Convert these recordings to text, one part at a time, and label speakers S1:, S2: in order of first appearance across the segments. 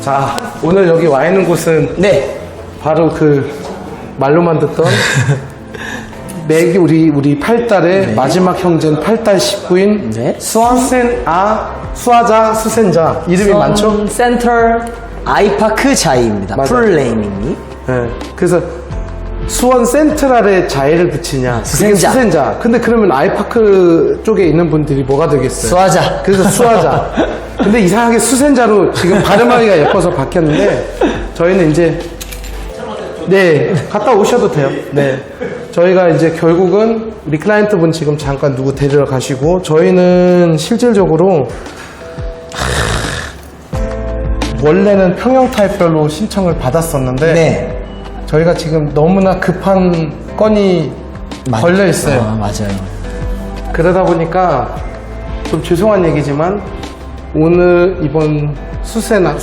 S1: 자, 오늘 여기 와 있는 곳은
S2: 네.
S1: 바로 그 말로만 듣던 매기 우리 8달의
S2: 네.
S1: 마지막 형제인 8달 19인
S2: 네. 수원
S1: 수아자 수센자 이름이 많죠?
S2: 센터 아이파크 자이입니다.
S1: 맞아요.
S2: 풀네이밍이.
S1: 네. 그래서 수원 센트럴에 자이를 붙이냐 그게
S2: 수센자.
S1: 수센자. 근데 그러면 아이파크 쪽에 있는 분들이 뭐가 되겠어요?
S2: 수아자.
S1: 그래서 수아자. 근데 이상하게 수센자로 지금 발음하기가 예뻐서 바뀌었는데 저희는 이제 네 갔다 오셔도 돼요. 네 저희가 이제 결국은 우리 클라이언트 분 지금 잠깐 누구 데리러 가시고 저희는 실질적으로 원래는 평형 타입별로 신청을 받았었는데
S2: 네.
S1: 저희가 지금 너무나 급한 건이 걸려 있어요.
S2: 아, 맞아요.
S1: 그러다 보니까 좀 죄송한 얘기지만 오늘 이번 수센자는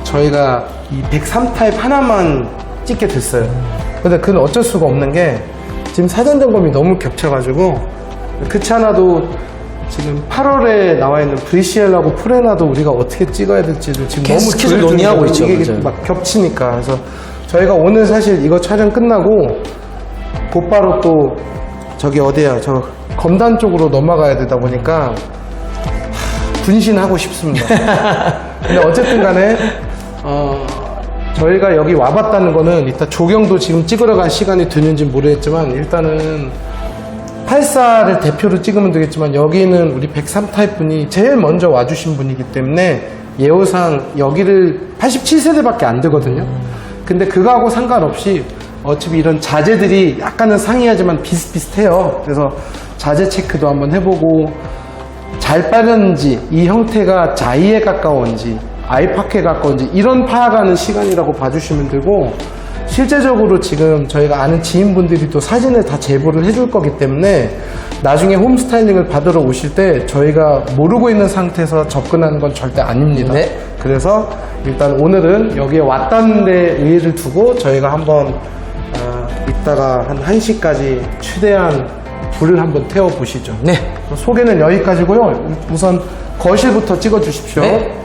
S1: 저희가 이 103타입 하나만 찍게 됐어요. 근데 그건 어쩔 수가 없는 게 지금 사전 점검이 너무 겹쳐가지고 그렇지 않아도 지금 8월에 나와 있는 브리시엘하고 프레나도 우리가 어떻게 찍어야 될지를 지금
S2: 계속
S1: 너무
S2: 스케줄
S1: 조율
S2: 논의하고
S1: 중이고
S2: 있죠.
S1: 이게
S2: 맞아요.
S1: 막 겹치니까 그래서 저희가 오늘 사실 이거 촬영 끝나고 곧바로 또 저기 어디야 저 검단 쪽으로 넘어가야 되다 보니까 분신하고 싶습니다. 근데 어쨌든 간에 저희가 여기 와봤다는 거는 일단 조경도 지금 찍으러 갈 시간이 되는지 모르겠지만 일단은 84를 대표로 찍으면 되겠지만 여기는 우리 103타입 분이 제일 먼저 와주신 분이기 때문에 예우상 여기를 87세대밖에 안 되거든요. 근데 그거하고 상관없이 어차피 이런 자재들이 약간은 상이하지만 비슷비슷해요. 그래서 자재 체크도 한번 해보고 잘 빠른지 이 형태가 자이에 가까운지 아이파크에 가까운지 이런 파악하는 시간이라고 봐주시면 되고 실제적으로 지금 저희가 아는 지인분들이 또 사진을 다 제보를 해줄 거기 때문에 나중에 홈 스타일링을 받으러 오실 때 저희가 모르고 있는 상태에서 접근하는 건 절대 아닙니다.
S2: 네.
S1: 그래서 일단 오늘은 여기에 왔다는 데 의의를 두고 저희가 한번 이따가 한 1시까지 최대한 불을 한번 태워 보시죠.
S2: 네.
S1: 소개는 여기까지고요. 우선 거실부터 찍어 주십시오.
S2: 네.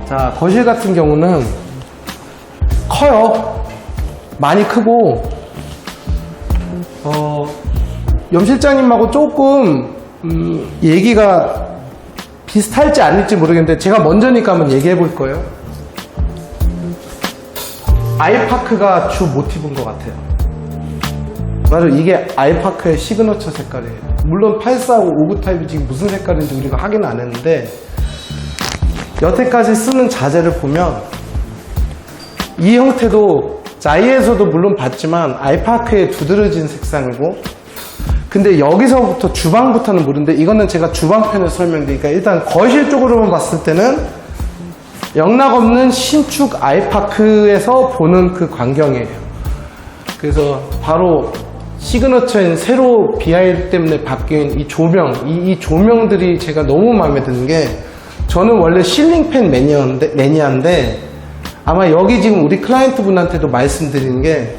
S1: 자, 거실 같은 경우는 커요. 많이 크고 염 실장님하고 조금 얘기가 비슷할지 아닐지 모르겠는데 제가 먼저니까 한번 얘기해 볼 거예요. 아이파크가 주 모티브인 것 같아요. 맞아요. 이게 아이파크의 시그너처 색깔이에요. 물론 84하고 59 타입이 지금 무슨 색깔인지 우리가 확인 안 했는데 여태까지 쓰는 자재를 보면 이 형태도 자이에서도 물론 봤지만 아이파크에 두드러진 색상이고 근데 여기서부터 주방부터는 모르는데 이거는 제가 주방편을 설명드리니까 일단 거실 쪽으로만 봤을 때는 영락없는 신축 아이파크에서 보는 그 광경이에요. 그래서 바로 시그너처인 세로 BI 때문에 바뀐 이 조명 이 조명들이 제가 너무 마음에 드는 게 저는 원래 실링팬 매니아인데 아마 여기 지금 우리 클라이언트 분한테도 말씀드리는 게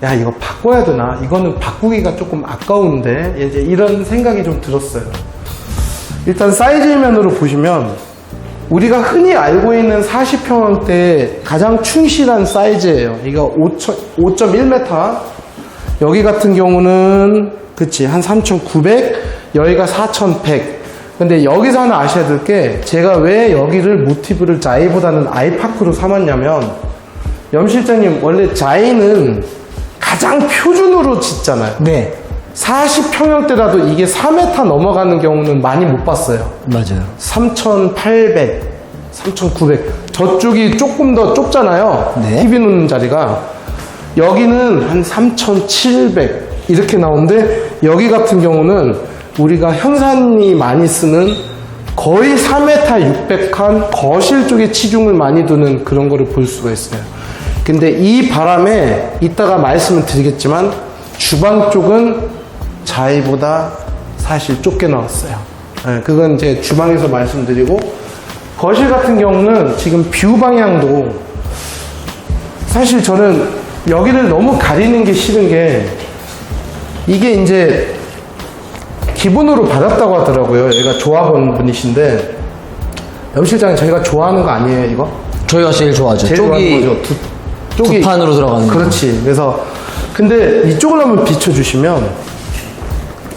S1: 야 이거 바꿔야 되나 이거는 바꾸기가 조금 아까운데 이제 이런 생각이 좀 들었어요. 일단 사이즈면으로 보시면 우리가 흔히 알고 있는 40평형대의 가장 충실한 사이즈예요. 이거 5.1m 여기 같은 경우는 그치 한 3,900 여기가 4,100 근데 여기서 하나 아셔야 될 게 제가 왜 여기를 모티브를 자이보다는 아이파크로 삼았냐면 염 실장님 원래 자이는 가장 표준으로 짓잖아요.
S2: 네.
S1: 40평형대라도 이게 4m 넘어가는 경우는 많이 못 봤어요.
S2: 맞아요.
S1: 3,800 3,900 저쪽이 조금 더 좁잖아요.
S2: 네.
S1: TV 놓는 자리가 여기는 한 3,700 이렇게 나오는데 여기 같은 경우는 우리가 현산이 많이 쓰는 거의 4m 600한 거실 쪽에 치중을 많이 두는 그런 거를 볼 수가 있어요. 근데 이 바람에 이따가 말씀을 드리겠지만 주방 쪽은 자이보다 사실 좁게 나왔어요. 네, 그건 이제 주방에서 말씀드리고 거실 같은 경우는 지금 뷰 방향도 사실 저는 여기를 너무 가리는 게 싫은 게 이게 이제 기본으로 받았다고 하더라고요. 여기가 조합원 분이신데, 염 실장님 저희가 좋아하는 거 아니에요, 이거?
S2: 저희가 제일 좋아하죠.
S1: 제일
S2: 쪽이
S1: 좋아하는 거죠.
S2: 두 판으로 들어가는 거.
S1: 그렇지. 그래서 근데 이쪽을 한번 비춰주시면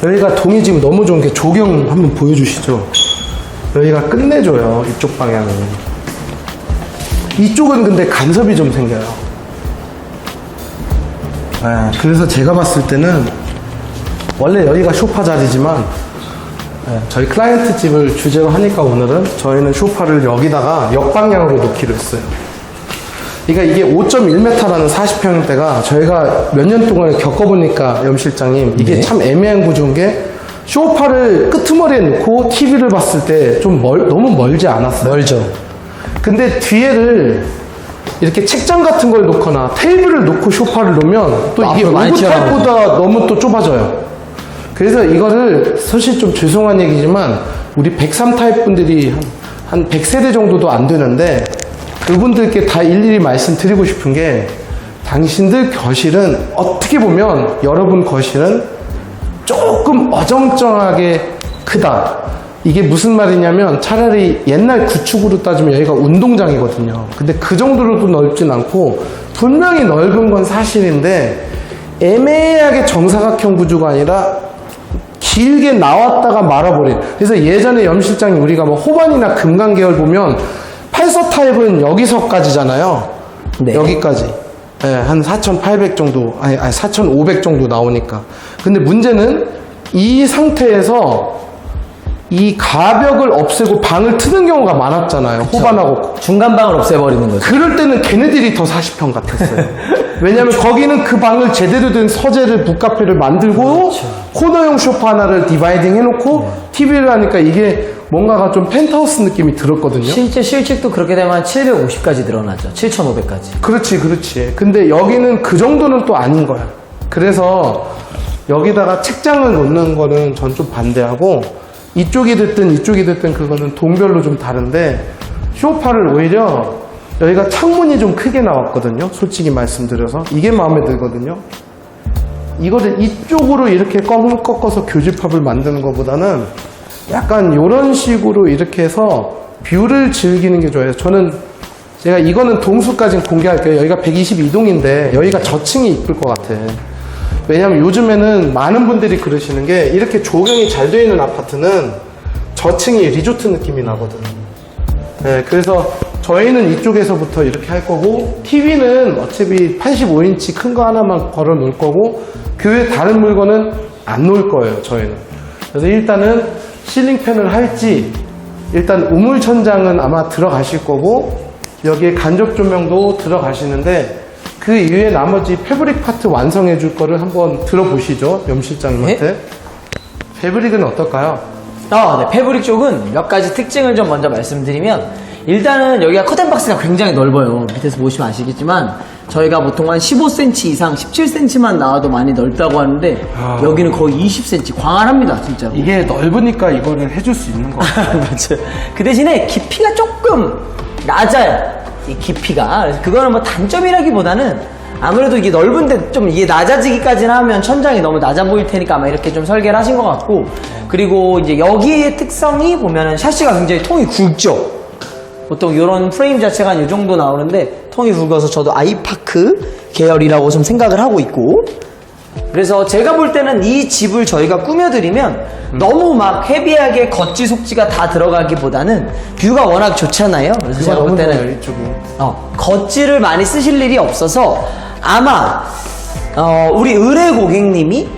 S1: 여기가 동이 지금 너무 좋은 게 조경 한번 보여주시죠. 여기가 끝내줘요. 이쪽 방향은. 이쪽은 근데 간섭이 좀 생겨요. 네, 그래서 제가 봤을 때는 원래 여기가 소파 자리지만 저희 클라이언트 집을 주제로 하니까 오늘은 저희는 소파를 여기다가 역방향으로 놓기로 했어요. 그러니까 이게 5.1m라는 40평대가 저희가 몇 년 동안 겪어보니까 염 실장님 이게
S2: 네.
S1: 참 애매한 구조인 게 소파를 끄트머리에 놓고 TV를 봤을 때 좀 너무 멀지 않았어요?
S2: 멀죠.
S1: 근데 뒤에를 이렇게 책장 같은 걸 놓거나 테이블을 놓고 소파를 놓으면 또 이게
S2: 앞으로 많이
S1: 오브
S2: 튀어나오죠.
S1: 타입보다 너무 또 좁아져요. 그래서 이거를 사실 좀 죄송한 얘기지만 우리 103 타입 분들이 한 100세대 정도도 안 되는데 그분들께 다 일일이 말씀드리고 싶은 게 당신들 거실은 어떻게 보면 여러분 거실은 조금 어정쩡하게 크다. 이게 무슨 말이냐면 차라리 옛날 구축으로 따지면 여기가 운동장이거든요. 근데 그 정도로도 넓진 않고 분명히 넓은 건 사실인데 애매하게 정사각형 구조가 아니라 길게 나왔다가 말아버린. 그래서 예전에 염 실장님 우리가 뭐 호반이나 금강 계열 보면 8서 타입은 여기서까지잖아요.
S2: 네.
S1: 여기까지. 예, 한 4,800 정도, 아니 4,500 정도 나오니까. 근데 문제는 이 상태에서 이 가벽을 없애고 방을 트는 경우가 많았잖아요. 호반하고.
S2: 중간방을 없애버리는 거죠.
S1: 그럴 때는 걔네들이 더 40평 같았어요. 왜냐면 거기는 그 방을 제대로 된 서재를, 북카페를 만들고 코너형 소파 하나를 디바이딩 해놓고 TV를 하니까 이게 뭔가가 좀 펜트하우스 느낌이 들었거든요.
S2: 실제 실직도 그렇게 되면 750까지 늘어나죠. 7,500까지.
S1: 그렇지, 그렇지. 근데 여기는 그 정도는 또 아닌 거야. 그래서 여기다가 책장을 놓는 거는 전 좀 반대하고 이쪽이 됐든 이쪽이 됐든 그거는 동별로 좀 다른데 소파를 오히려 여기가 창문이 좀 크게 나왔거든요. 솔직히 말씀드려서 이게 마음에 들거든요. 이거를 이쪽으로 이렇게 꺾어서 교집합을 만드는 것보다는 약간 이런 식으로 이렇게 해서 뷰를 즐기는 게 좋아요. 저는 제가 이거는 동수까지는 공개할게요. 여기가 122동인데 여기가 저층이 이쁠 것 같아. 왜냐면 요즘에는 많은 분들이 그러시는 게 이렇게 조경이 잘 되어 있는 아파트는 저층이 리조트 느낌이 나거든. 네, 그래서 저희는 이쪽에서부터 이렇게 할 거고 TV는 어차피 85인치 큰 거 하나만 걸어 놓을 거고 그 외 다른 물건은 안 놓을 거예요. 저희는. 그래서 일단은 실링팬을 할지 일단 우물천장은 아마 들어가실 거고 여기에 간접 조명도 들어가시는데 그 이후에 나머지 패브릭 파트 완성해 줄 거를 한번 들어보시죠. 염 실장님한테. 패브릭은 어떨까요?
S2: 네. 패브릭 쪽은 몇 가지 특징을 좀 먼저 말씀드리면 일단은 여기가 커튼박스가 굉장히 넓어요. 밑에서 보시면 아시겠지만 저희가 보통 한 15cm 이상 17cm만 나와도 많이 넓다고 하는데 여기는 거의 20cm 광활합니다 진짜로.
S1: 이게 넓으니까 이거를 해줄 수 있는 거 같아요.
S2: 맞죠. 그 대신에 깊이가 조금 낮아요. 이 깊이가. 그래서 그거는 뭐 단점이라기보다는 아무래도 이게 넓은데 좀 이게 낮아지기까지는 하면 천장이 너무 낮아 보일 테니까 아마 이렇게 좀 설계를 하신 것 같고 그리고 이제 여기의 특성이 보면은 샤시가 굉장히 통이 굵죠. 보통 이런 프레임 자체가 한 이 정도 나오는데 통이 굵어서 저도 아이파크 계열이라고 좀 생각을 하고 있고 그래서 제가 볼 때는 이 집을 저희가 꾸며드리면 너무 막 헤비하게 겉지 속지가 다 들어가기보다는 뷰가 워낙 좋잖아요. 그래서 제가 볼 때는
S1: 이쪽이.
S2: 겉지를 많이 쓰실 일이 없어서 아마 우리 의뢰 고객님이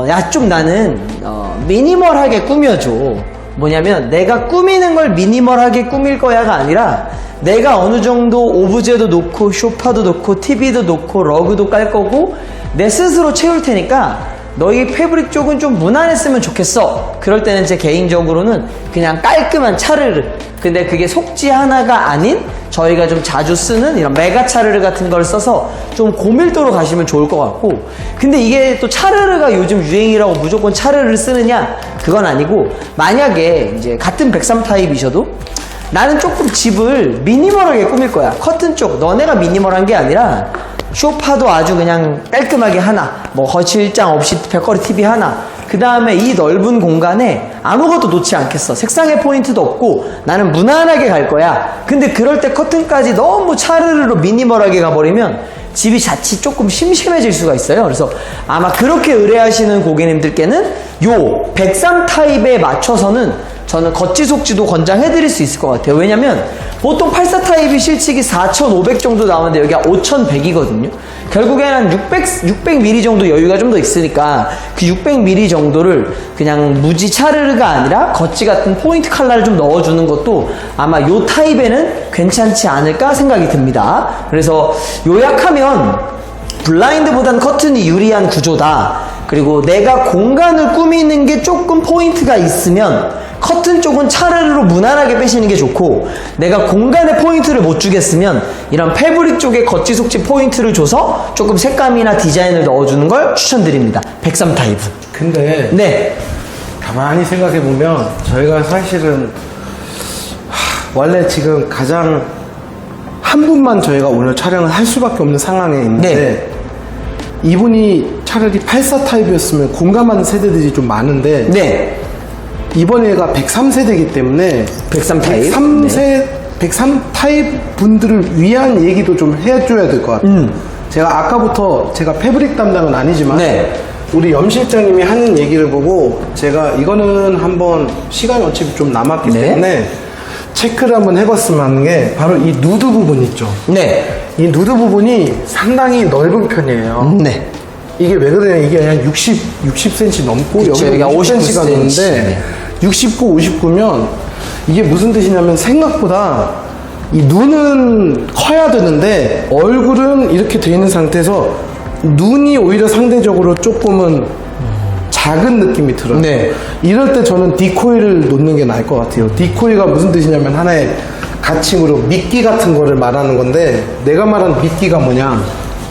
S2: 야 좀 나는 미니멀하게 꾸며줘. 뭐냐면 내가 꾸미는 걸 미니멀하게 꾸밀 거야가 아니라 내가 어느 정도 오브제도 놓고 소파도 놓고 TV도 놓고 러그도 깔 거고 내 스스로 채울 테니까 너희 패브릭 쪽은 좀 무난했으면 좋겠어. 그럴 때는 제 개인적으로는 그냥 깔끔한 차르르. 근데 그게 속지 하나가 아닌 저희가 좀 자주 쓰는 이런 메가 차르르 같은 걸 써서 좀 고밀도로 가시면 좋을 것 같고 근데 이게 또 차르르가 요즘 유행이라고 무조건 차르르를 쓰느냐 그건 아니고 만약에 이제 같은 103 타입이셔도 나는 조금 집을 미니멀하게 꾸밀 거야. 커튼 쪽 너네가 미니멀한 게 아니라 소파도 아주 그냥 깔끔하게 하나 뭐 거실장 없이 벽걸이 TV 하나 그 다음에 이 넓은 공간에 아무것도 놓지 않겠어. 색상의 포인트도 없고 나는 무난하게 갈 거야. 근데 그럴 때 커튼까지 너무 차르르로 미니멀하게 가버리면 집이 자칫 조금 심심해질 수가 있어요. 그래서 아마 그렇게 의뢰하시는 고객님들께는 요 103 타입에 맞춰서는 저는 겉지 속지도 권장해드릴 수 있을 것 같아요. 왜냐면 보통 84 타입이 실측이 4,500 정도 나오는데 여기가 5,100이거든요. 결국에는 한 600mm 정도 여유가 좀 더 있으니까 그 600mm 정도를 그냥 무지 차르르가 아니라 겉지 같은 포인트 컬러를 좀 넣어주는 것도 아마 요 타입에는 괜찮지 않을까 생각이 듭니다. 그래서 요약하면 블라인드보단 커튼이 유리한 구조다. 그리고 내가 공간을 꾸미는 게 조금 포인트가 있으면 커튼 쪽은 차르르로 무난하게 빼시는 게 좋고, 내가 공간에 포인트를 못 주겠으면 이런 패브릭 쪽에 겉지 속지 포인트를 줘서 조금 색감이나 디자인을 넣어주는 걸 추천드립니다. 103 타입은.
S1: 근데
S2: 네.
S1: 가만히 생각해보면 저희가 사실은 원래 지금 가장 한 분만 저희가 오늘 촬영을 할 수밖에 없는 상황에 있는데
S2: 네.
S1: 이분이 차라리 84 타입이었으면 공감하는 세대들이 좀 많은데
S2: 네.
S1: 이번에가 103세대이기 때문에
S2: 103 타입.
S1: 103 타입 분들을 위한 얘기도 좀 해줘야 될 것 같아요. 제가 아까부터 제가 패브릭 담당은 아니지만
S2: 네.
S1: 우리 염 실장님이 하는 얘기를 보고 제가 이거는 한번 시간이 어차피 좀 남았기
S2: 네.
S1: 때문에 체크를 한번 해봤으면 하는 게 바로 이 누드 부분 있죠.
S2: 네.
S1: 이 누드 부분이 상당히 넓은 편이에요.
S2: 네.
S1: 이게 왜 그러냐, 이게 한 60cm 넘고
S2: 그쵸,
S1: 여기가
S2: 여기가
S1: 50cm가
S2: 59cm.
S1: 넘는데
S2: 네.
S1: 69, 59면 이게 무슨 뜻이냐면 생각보다 이 눈은 커야 되는데 얼굴은 이렇게 돼 있는 상태에서 눈이 오히려 상대적으로 조금은 작은 느낌이 들어요.
S2: 네.
S1: 이럴 때 저는 디코이를 놓는 게 나을 것 같아요. 디코이가 무슨 뜻이냐면 하나의 가칭으로 미끼 같은 거를 말하는 건데, 내가 말한 미끼가 뭐냐,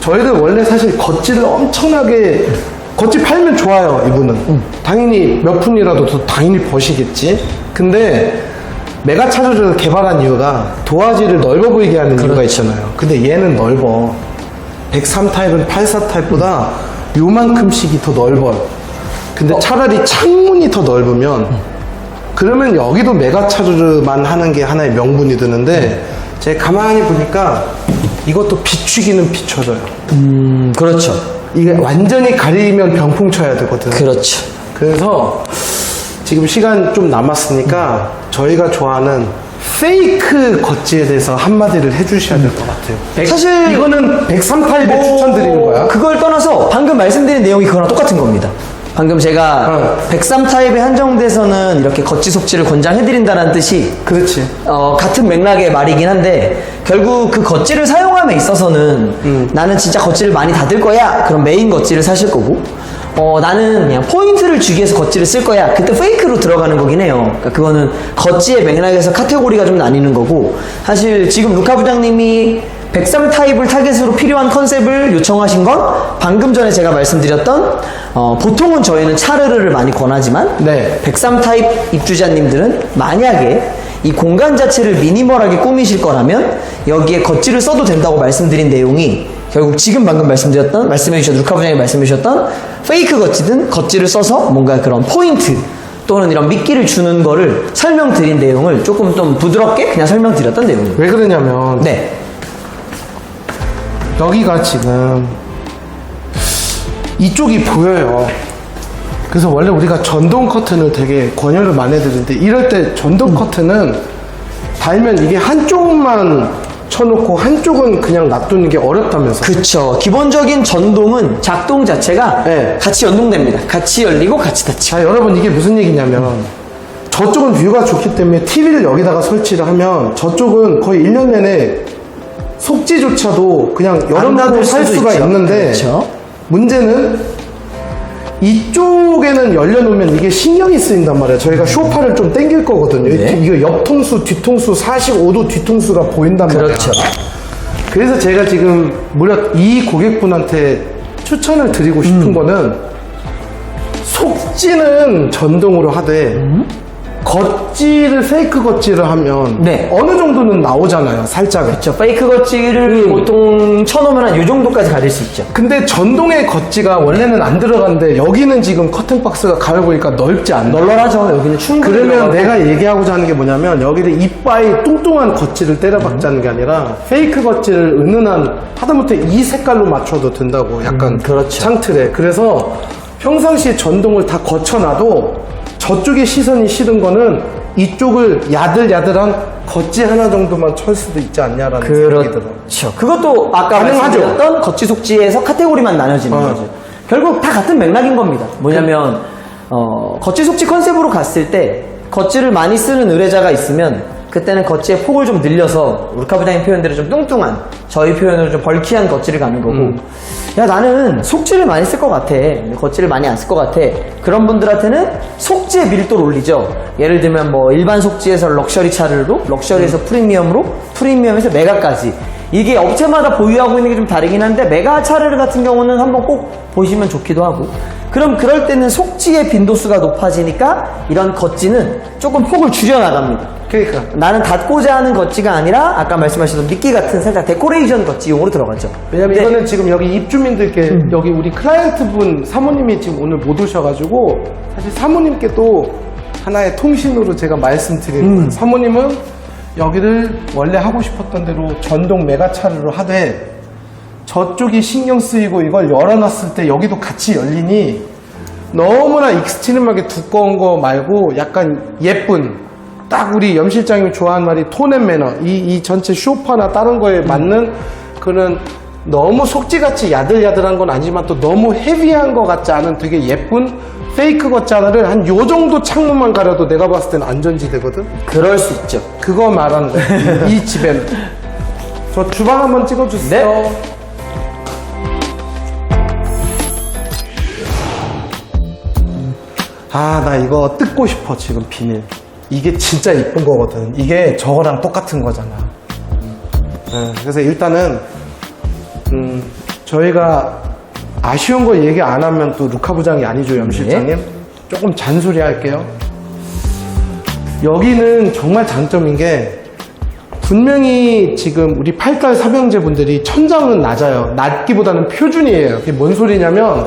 S1: 저희들 원래 사실 겉지를 엄청나게 겉지 팔면 좋아요. 이분은 당연히 몇 푼이라도 더 당연히 버시겠지. 근데 메가차저를 개발한 이유가 도화지를 넓어 보이게 하는 이유가 있잖아요. 근데 얘는 넓어. 103 타입은 84 타입보다 요만큼씩이 더 넓어요. 근데 차라리 창문이 더 넓으면 그러면 여기도 메가차저만 하는 게 하나의 명분이 드는데, 제가 가만히 보니까 이것도 비추기는 비춰져요.
S2: 그렇죠.
S1: 이게 완전히 가리면 병풍 쳐야 되거든.
S2: 그렇죠.
S1: 그래서 지금 시간 좀 남았으니까 저희가 좋아하는 페이크 겉지에 대해서 한마디를 해주셔야 될 것 같아요.
S2: 사실
S1: 이거는 103 타입에 추천드리는 거야.
S2: 그걸 떠나서 방금 말씀드린 내용이 그거랑 똑같은 겁니다. 방금 제가 103 타입에 한정돼서는 이렇게 겉지 속지를 권장해드린다는 뜻이
S1: 그렇지.
S2: 같은 맥락의 말이긴 한데, 결국 그 겉지를 사용함에 있어서는 나는 진짜 겉지를 많이 닫을 거야. 그럼 메인 겉지를 사실 거고, 나는 그냥 포인트를 주기 위해서 겉지를 쓸 거야. 그때 페이크로 들어가는 거긴 해요. 그러니까 그거는 겉지의 맥락에서 카테고리가 좀 나뉘는 거고, 사실 지금 루카 부장님이 103 타입을 타겟으로 필요한 컨셉을 요청하신 건 방금 전에 제가 말씀드렸던 보통은 저희는 차르르를 많이 권하지만
S1: 네.
S2: 103 타입 입주자님들은 만약에 이 공간 자체를 미니멀하게 꾸미실 거라면 여기에 겉지를 써도 된다고 말씀드린 내용이 결국 지금 방금 말씀해주셨던 루카 부장님이 말씀해주셨던 페이크 겉지든 겉지를 써서 뭔가 그런 포인트 또는 이런 미끼를 주는 거를 설명드린 내용을 조금 좀 부드럽게 그냥 설명드렸던 내용입니다.
S1: 왜 그러냐면
S2: 네.
S1: 여기가 지금 이쪽이 보여요. 그래서 원래 우리가 전동 커튼을 되게 권유를 많이 해드리는데, 이럴 때 전동 커튼은 달면 이게 한쪽만 쳐놓고 한쪽은 그냥 놔두는 게 어렵다면서.
S2: 그쵸. 기본적인 전동은 작동 자체가
S1: 네.
S2: 같이 연동됩니다. 같이 열리고 같이 닫히고.
S1: 자, 여러분, 이게 무슨 얘기냐면 저쪽은 뷰가 좋기 때문에 TV를 여기다가 설치를 하면 저쪽은 거의 1년 내내 속지조차도 그냥 열어놔도 살 수가 있는데,
S2: 그렇죠.
S1: 문제는 이쪽에는 열려놓으면 이게 신경이 쓰인단 말이에요. 저희가 쇼파를 좀 당길 거거든요.
S2: 네.
S1: 이거 옆통수, 뒤통수, 45도 뒤통수가 보인단 말이에요.
S2: 그렇죠.
S1: 그래서 제가 지금 무려 이 고객분한테 추천을 드리고 싶은 거는 속지는 전동으로 하되 겉질을 페이크 겉질을 하면
S2: 네.
S1: 어느 정도는 나오잖아요, 살짝은.
S2: 저 페이크 겉질을 보통 쳐놓으면 한 이 정도까지 가릴 수 있죠.
S1: 근데 전동의 겉지가 원래는 안 들어갔는데 여기는 지금 커튼 박스가 가을 보니까 넓지 않나?
S2: 널널하죠. 여기는 충분히.
S1: 그러면
S2: 들어가고.
S1: 내가 얘기하고자 하는 게 뭐냐면 여기를 이빠이 뚱뚱한 겉질을 때려박자는 게 아니라 페이크 겉질을 은은한 하다못해 이 색깔로 맞춰도 된다고 약간
S2: 그렇죠.
S1: 창틀에. 그래서 평상시에 전동을 다 거쳐놔도 저쪽에 시선이 싫은 거는 이쪽을 야들야들한 겉지 하나 정도만 칠 수도 있지 않냐라는 생각이 들어요.
S2: 그렇죠. 그것도 아까
S1: 가능하죠.
S2: 말씀드렸던 겉지 속지에서 카테고리만 나눠지는 거죠. 결국 다 같은 맥락인 겁니다. 뭐냐면 겉지 속지 컨셉으로 갔을 때 겉지를 많이 쓰는 의뢰자가 있으면 그때는 겉지의 폭을 좀 늘려서 우르카 부장님 표현대로 좀 뚱뚱한 저희 표현으로 좀 벌키한 겉지를 가는 거고 야 나는 속지를 많이 쓸 것 같아 겉지를 많이 안 쓸 것 같아 그런 분들한테는 속지의 밀도를 올리죠. 예를 들면 뭐 일반 속지에서 럭셔리 차르로 럭셔리에서 프리미엄으로 프리미엄에서 메가까지 이게 업체마다 보유하고 있는 게 좀 다르긴 한데 메가 차르르 같은 경우는 한번 꼭 보시면 좋기도 하고 그럼 그럴 때는 속지의 빈도수가 높아지니까 이런 겉지는 조금 폭을 줄여나갑니다.
S1: 그러니까
S2: 나는 닫고자 하는 겉지가 아니라 아까 말씀하셨던 미끼 같은 살짝 데코레이션 겉지용으로 들어가죠.
S1: 왜냐면
S2: 근데
S1: 이거는 지금 여기 입주민들께 여기 우리 클라이언트분 사모님이 지금 오늘 못 오셔가지고 사실 사모님께 또 하나의 통신으로 제가 말씀드리는 거예요. 사모님은 여기를 원래 하고 싶었던 대로 전동 메가차르로 하되 저쪽이 신경 쓰이고 이걸 열어놨을 때 여기도 같이 열리니 너무나 익스트림하게 두꺼운 거 말고 약간 예쁜 딱 우리 염 실장님이 좋아하는 말이 톤 앤 매너 이 전체 쇼파나 다른 거에 맞는 그런 너무 속지같이 야들야들한 건 아니지만 또 너무 헤비한 것 같지 않은 되게 예쁜 페이크 겉지 하나를 한 요 정도 창문만 가려도 내가 봤을 때는 안전지대거든.
S2: 그럴 수 있죠.
S1: 그거 말하는 거야. 이 집에는. 저 주방 한번 찍어주세요.
S2: 네.
S1: 아, 나 이거 뜯고 싶어, 지금 비닐. 이게 진짜 이쁜 거거든. 이게 저거랑 똑같은 거잖아. 그래서 일단은, 저희가 아쉬운 거 얘기 안 하면 또 루카 부장이 아니죠, 염 실장님? 조금 잔소리 할게요. 여기는 정말 장점인 게, 분명히 지금 우리 8달 사병제 분들이 천장은 낮아요. 낮기보다는 표준이에요. 그게 뭔 소리냐면,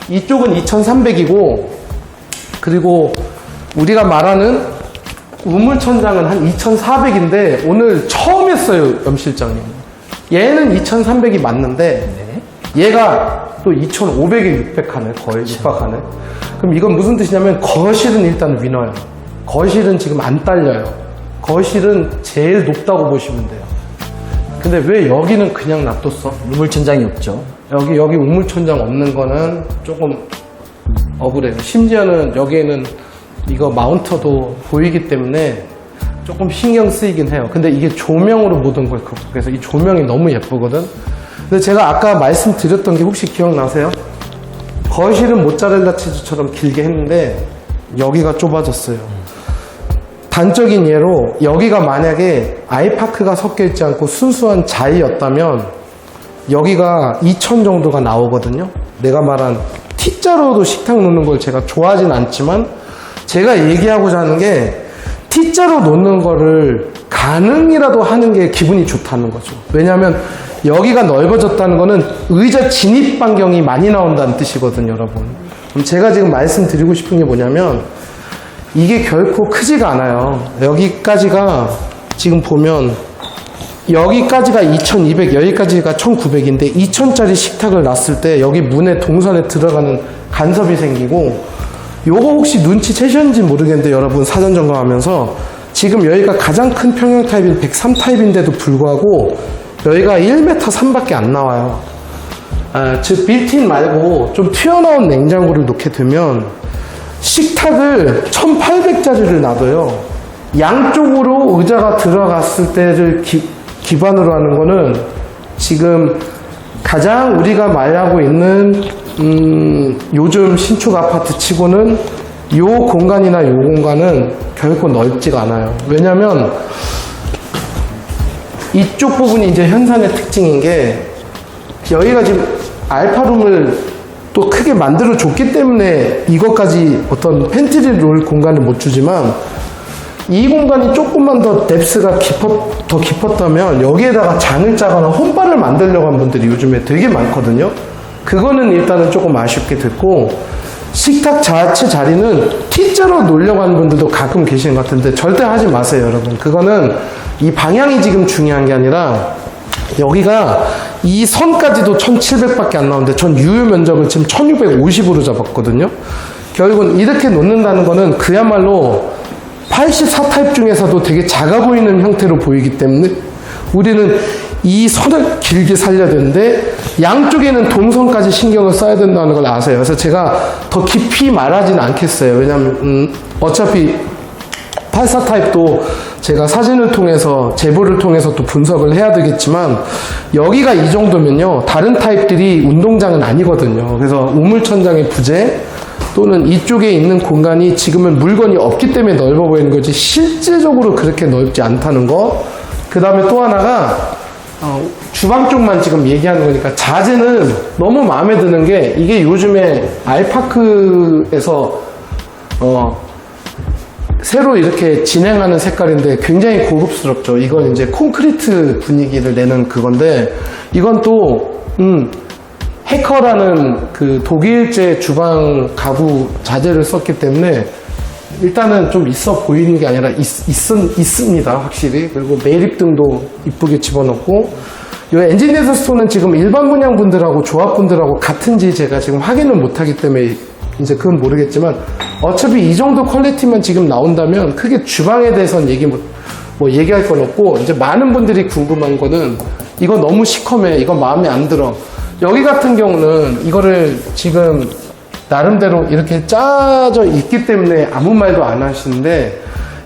S1: 이쪽은 2300이고, 그리고 우리가 말하는 우물천장은 한 2400인데 오늘 처음 했어요, 염 실장님. 얘는 2300이 맞는데 얘가 또 2500에 600 하네, 거의 육박하네. 그럼 이건 무슨 뜻이냐면 거실은 일단 위너요. 거실은 지금 안 딸려요. 거실은 제일 높다고 보시면 돼요. 근데 왜 여기는 그냥 놔뒀어?
S2: 우물천장이 없죠.
S1: 여기 우물천장 없는 거는 조금 억울해요. 심지어는 여기에는 이거 마운터도 보이기 때문에 조금 신경 쓰이긴 해요. 근데 이게 조명으로 모든 걸 극복해서 이 조명이 너무 예쁘거든. 근데 제가 아까 말씀드렸던 게 혹시 기억나세요? 거실은 모짜렐라 치즈처럼 길게 했는데 여기가 좁아졌어요. 단적인 예로 여기가 만약에 아이파크가 섞여 있지 않고 순수한 자이였다면 여기가 2000 정도가 나오거든요. 내가 말한 T자로도 식탁 놓는 걸 제가 좋아하진 않지만 제가 얘기하고자 하는 게 T자로 놓는 거를 가능이라도 하는 게 기분이 좋다는 거죠. 왜냐하면 여기가 넓어졌다는 거는 의자 진입 반경이 많이 나온다는 뜻이거든요, 여러분. 그럼 제가 지금 말씀드리고 싶은 게 뭐냐면 이게 결코 크지가 않아요. 여기까지가 지금 보면 여기까지가 2200, 여기까지가 1900인데 2000짜리 식탁을 놨을 때 여기 문에 동선에 들어가는 간섭이 생기고 요거 혹시 눈치채셨는지 모르겠는데 여러분 사전 점검하면서 지금 여기가 가장 큰 평형 타입인 103 타입인데도 불구하고 여기가 1m 3밖에 안 나와요. 즉 빌트인 말고 좀 튀어나온 냉장고를 놓게 되면 식탁을 1800짜리를 놔둬요. 양쪽으로 의자가 들어갔을 때를 기반으로 하는 거는 지금 가장 우리가 말하고 있는 요즘 신축 아파트 치고는 요 공간이나 요 공간은 결코 넓지가 않아요. 왜냐면 이쪽 부분이 이제 현산의 특징인 게 여기가 지금 알파룸을 또 크게 만들어 줬기 때문에 이것까지 어떤 팬트리를 놓을 공간을 못 주지만 이 공간이 조금만 더 뎁스가 더 깊었다면 여기에다가 장을 짜거나 홈바를 만들려고 한 분들이 요즘에 되게 많거든요. 그거는 일단은 조금 아쉽게 됐고, 식탁 자체 자리는 T자로 놓으려고 하는 분들도 가끔 계시는 것 같은데 절대 하지 마세요, 여러분. 그거는 이 방향이 지금 중요한 게 아니라 여기가 이 선까지도 1700밖에 안 나오는데 전 유효 면적을 지금 1650으로 잡았거든요. 결국은 이렇게 놓는다는 거는 그야말로 84 타입 중에서도 되게 작아 보이는 형태로 보이기 때문에 우리는 이 선을 길게 살려야 되는데 양쪽에는 동선까지 신경을 써야 된다는 걸 아세요. 그래서 제가 더 깊이 말하지는 않겠어요. 왜냐면 어차피 84 타입도 제가 사진을 통해서 제보를 통해서 또 분석을 해야 되겠지만 여기가 이 정도면요 다른 타입들이 운동장은 아니거든요. 그래서 우물천장의 부재 또는 이쪽에 있는 공간이 지금은 물건이 없기 때문에 넓어 보이는 거지 실제적으로 그렇게 넓지 않다는 거. 그 다음에 또 하나가 주방 쪽만 지금 얘기하는 거니까 자재는 너무 마음에 드는 게 이게 요즘에 알파크에서 새로 이렇게 진행하는 색깔인데 굉장히 고급스럽죠. 이건 이제 콘크리트 분위기를 내는 그건데 이건 또 해커라는 그 독일제 주방 가구 자재를 썼기 때문에 일단은 좀 있어 보이는 게 아니라 있습니다, 확실히. 그리고 매립등도 이쁘게 집어넣고, 이 엔지니어스 스토어는 지금 일반 분양 분들하고 조합 분들하고 같은지 제가 지금 확인을 못하기 때문에 이제 그건 모르겠지만, 어차피 이 정도 퀄리티만 지금 나온다면 크게 주방에 대해서는 얘기할 건 없고, 이제 많은 분들이 궁금한 거는 이거 너무 시커매, 이거 마음에 안 들어. 여기 같은 경우는 이거를 지금 나름대로 이렇게 짜져 있기 때문에 아무 말도 안 하시는데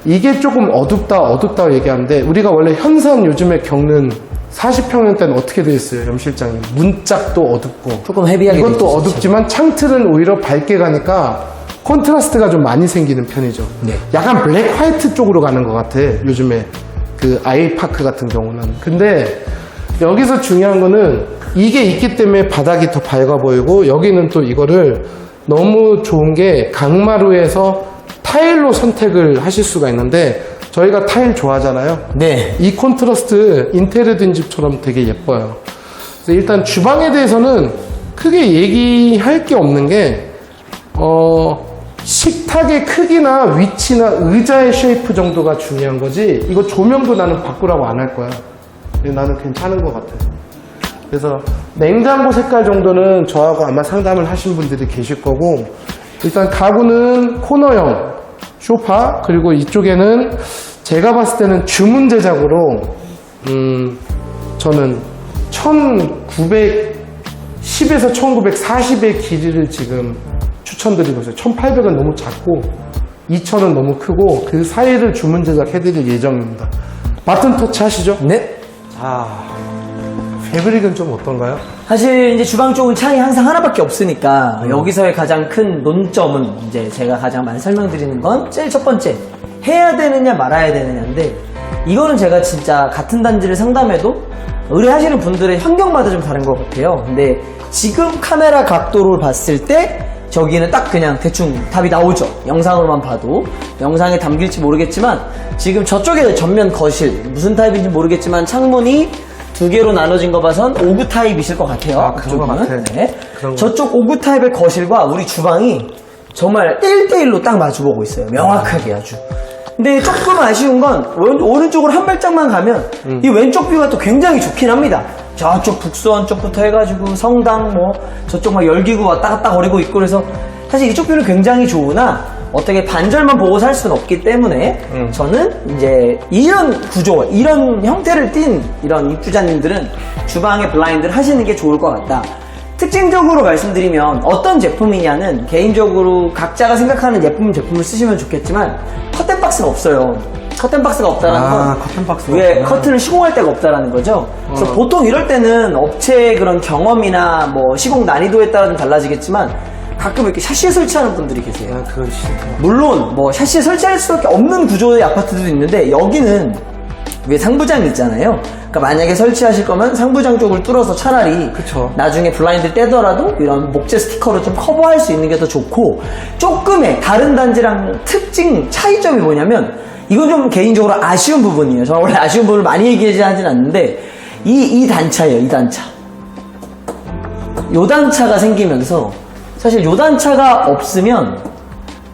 S1: 이게 조금 어둡다 얘기하는데 우리가 원래 현산 요즘에 겪는 40평형대는 어떻게 되어 있어요, 염 실장님? 문짝도 어둡고
S2: 조금 헤비하게
S1: 이것도
S2: 되어 있죠.
S1: 어둡지만 창틀은 오히려 밝게 가니까 콘트라스트가 좀 많이 생기는 편이죠.
S2: 네.
S1: 약간 블랙 화이트 쪽으로 가는 것 같아, 요즘에 그 아이파크 같은 경우는. 근데 여기서 중요한 거는 이게 있기 때문에 바닥이 더 밝아 보이고, 여기는 또 이거를 너무 좋은 게 강마루에서 타일로 선택을 하실 수가 있는데 저희가 타일 좋아하잖아요.
S2: 네.
S1: 이 콘트라스트 인테리어 된 집처럼 되게 예뻐요. 그래서 일단 주방에 대해서는 크게 얘기할 게 없는 게 식탁의 크기나 위치나 의자의 쉐이프 정도가 중요한 거지 이거 조명도 나는 바꾸라고 안 할 거야. 나는 괜찮은 것 같아. 그래서 냉장고 색깔 정도는 저하고 아마 상담을 하신 분들이 계실 거고, 일단 가구는 코너형 소파, 그리고 이쪽에는 제가 봤을 때는 주문 제작으로 저는 1910에서 1940의 길이를 지금 추천드리고 있어요. 1800은 너무 작고 2000은 너무 크고 그 사이를 주문 제작해드릴 예정입니다. 바튼 터치 하시죠?
S2: 네.
S1: 패브릭은 좀 어떤가요?
S2: 사실 이제 주방 쪽은 창이 항상 하나밖에 없으니까 여기서의 가장 큰 논점은 이제 제가 가장 많이 설명드리는 건 제일 첫 번째, 해야 되느냐 말아야 되느냐인데, 이거는 제가 진짜 같은 단지를 상담해도 의뢰하시는 분들의 환경마다 좀 다른 것 같아요. 근데 지금 카메라 각도를 봤을 때 저기는 딱 그냥 대충 답이 나오죠. 영상으로만 봐도. 영상에 담길지 모르겠지만 지금 저쪽에 전면 거실, 무슨 타입인지 모르겠지만 창문이 두 개로 나눠진 거 봐선 5구 타입이실 것 같아요.
S1: 그런 것 같아.
S2: 네.
S1: 그런
S2: 저쪽 5구 타입의 거실과 우리 주방이 정말 1대1로 딱 마주보고 있어요. 명확하게 아주. 근데 조금 아쉬운 건 오른쪽으로 한 발짝만 가면 이 왼쪽 뷰가 또 굉장히 좋긴 합니다. 저쪽 북수원 쪽부터 해가지고 성당 저쪽 막 열기구 왔다 갔다 거리고 있고, 그래서 사실 이쪽 뷰는 굉장히 좋으나 어떻게 반절만 보고 살 수는 없기 때문에 저는 이제 이런 구조, 이런 형태를 띈 이런 입주자님들은 주방에 블라인드를 하시는 게 좋을 것 같다. 특징적으로 말씀드리면 어떤 제품이냐는 개인적으로 각자가 생각하는 예쁜 제품을 쓰시면 좋겠지만 커튼박스가 없어요. 커튼박스가 없다는 건
S1: 커튼박스가
S2: 위에
S1: 없구나.
S2: 커튼을 시공할 데가 없다라는 거죠. 그래서 보통 이럴 때는 업체의 그런 경험이나 시공 난이도에 따라 좀 달라지겠지만 가끔 이렇게 샤시에 설치하는 분들이 계세요.
S1: 그건 싫다.
S2: 물론 샤시에 설치할 수밖에 없는 구조의 아파트도 있는데 여기는 위에 상부장이 있잖아요. 그러니까 만약에 설치하실 거면 상부장 쪽을 뚫어서 차라리
S1: 그쵸.
S2: 나중에 블라인드 떼더라도 이런 목재 스티커로 좀 커버할 수 있는 게 더 좋고, 조금의 다른 단지랑 특징 차이점이 뭐냐면 이건 좀 개인적으로 아쉬운 부분이에요. 저는 원래 아쉬운 부분을 많이 얘기하지 하진 않는데 이 단차예요. 이 단차. 요 단차가 생기면서 사실 요 단차가 없으면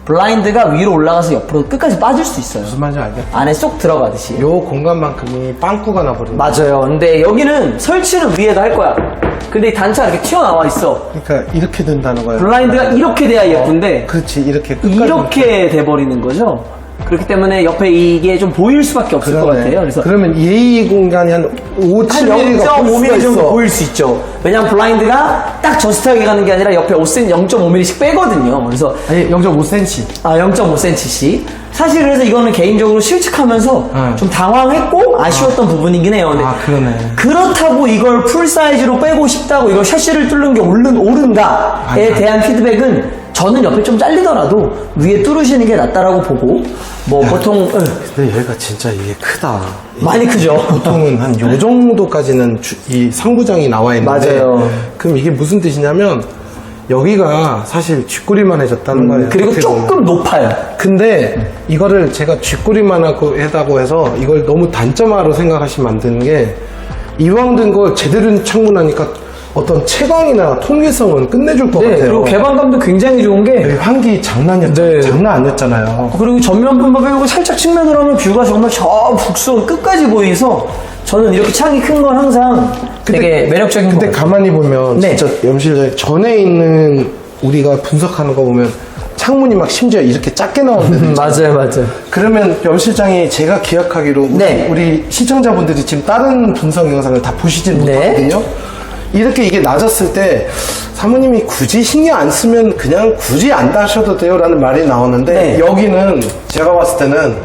S2: 블라인드가 위로 올라가서 옆으로 끝까지 빠질 수 있어요.
S1: 무슨 말인지 알겠다.
S2: 안에 쏙 들어가듯이.
S1: 요 공간만큼이 빵꾸가 나버리네.
S2: 맞아요. 근데 여기는 설치는 위에다 할 거야. 근데 이 단차가 이렇게 튀어나와 있어.
S1: 그러니까 이렇게 된다는 거예요.
S2: 블라인드가 이렇게 돼야 예쁜데
S1: 그렇지, 이렇게 끝까지.
S2: 이렇게 돼버리는 거죠. 그렇기 때문에 옆에 이게 좀 보일 수밖에 없을 것 같아요. 그래서
S1: 그러면 이 공간이 한 5, 7mm가
S2: 0.5mm 정도
S1: 있어.
S2: 보일 수 있죠. 왜냐면 블라인드가 딱 저스트하게 가는 게 아니라 옆에 0.5mm씩 빼거든요. 그래서
S1: 아니, 0.5cm.
S2: 0.5cm씩. 사실 그래서 이거는 개인적으로 실측하면서 좀 당황했고 아쉬웠던 부분이긴 해요. 근데
S1: 그러네.
S2: 그렇다고 이걸 풀 사이즈로 빼고 싶다고 이걸 샤시를 뚫는 게 옳은가에 대한 피드백은 저는 옆에 좀 잘리더라도 위에 뚫으시는 게 낫다라고 보고 뭐 보통
S1: 근데 얘가 진짜 이게 크다.
S2: 많이 크죠.
S1: 보통은 한 요 정도까지는 이 상부장이 나와 있는데.
S2: 맞아요.
S1: 그럼 이게 무슨 뜻이냐면 여기가 사실 쥐꼬리만 해졌다는 거예요.
S2: 그리고
S1: 어떻게
S2: 조금
S1: 보면.
S2: 높아요.
S1: 근데 이거를 제가 쥐꼬리만 하고 해다고 해서 이걸 너무 단점화로 생각하시면 안 되는 게 이왕 된 거 제대로 창문하니까 어떤 채광이나 통기성은 끝내줄 것 같아요.
S2: 그리고 개방감도 굉장히 좋은 게
S1: 여기 환기 장난 아니었잖아요.
S2: 그리고 전면부만 빼고 살짝 측면으로 하면 뷰가 정말 저 북수원 끝까지 보이서 저는 이렇게 창이 큰 건 항상 되게 매력적인 것
S1: 근데
S2: 같아요.
S1: 가만히 보면
S2: 네.
S1: 진짜 염실 전에 있는 우리가 분석하는 거 보면 창문이 막 심지어 이렇게 작게 나오는데
S2: 맞아요.
S1: 그러면 염 실장이 제가 기억하기로
S2: 네.
S1: 우리 시청자분들이 지금 다른 분석 영상을 다 보시진
S2: 네.
S1: 못하거든요. 이렇게 이게 낮았을 때 사모님이 굳이 신경 안 쓰면 그냥 굳이 안 다셔도 돼요 라는 말이 나오는데
S2: 네.
S1: 여기는 제가 봤을 때는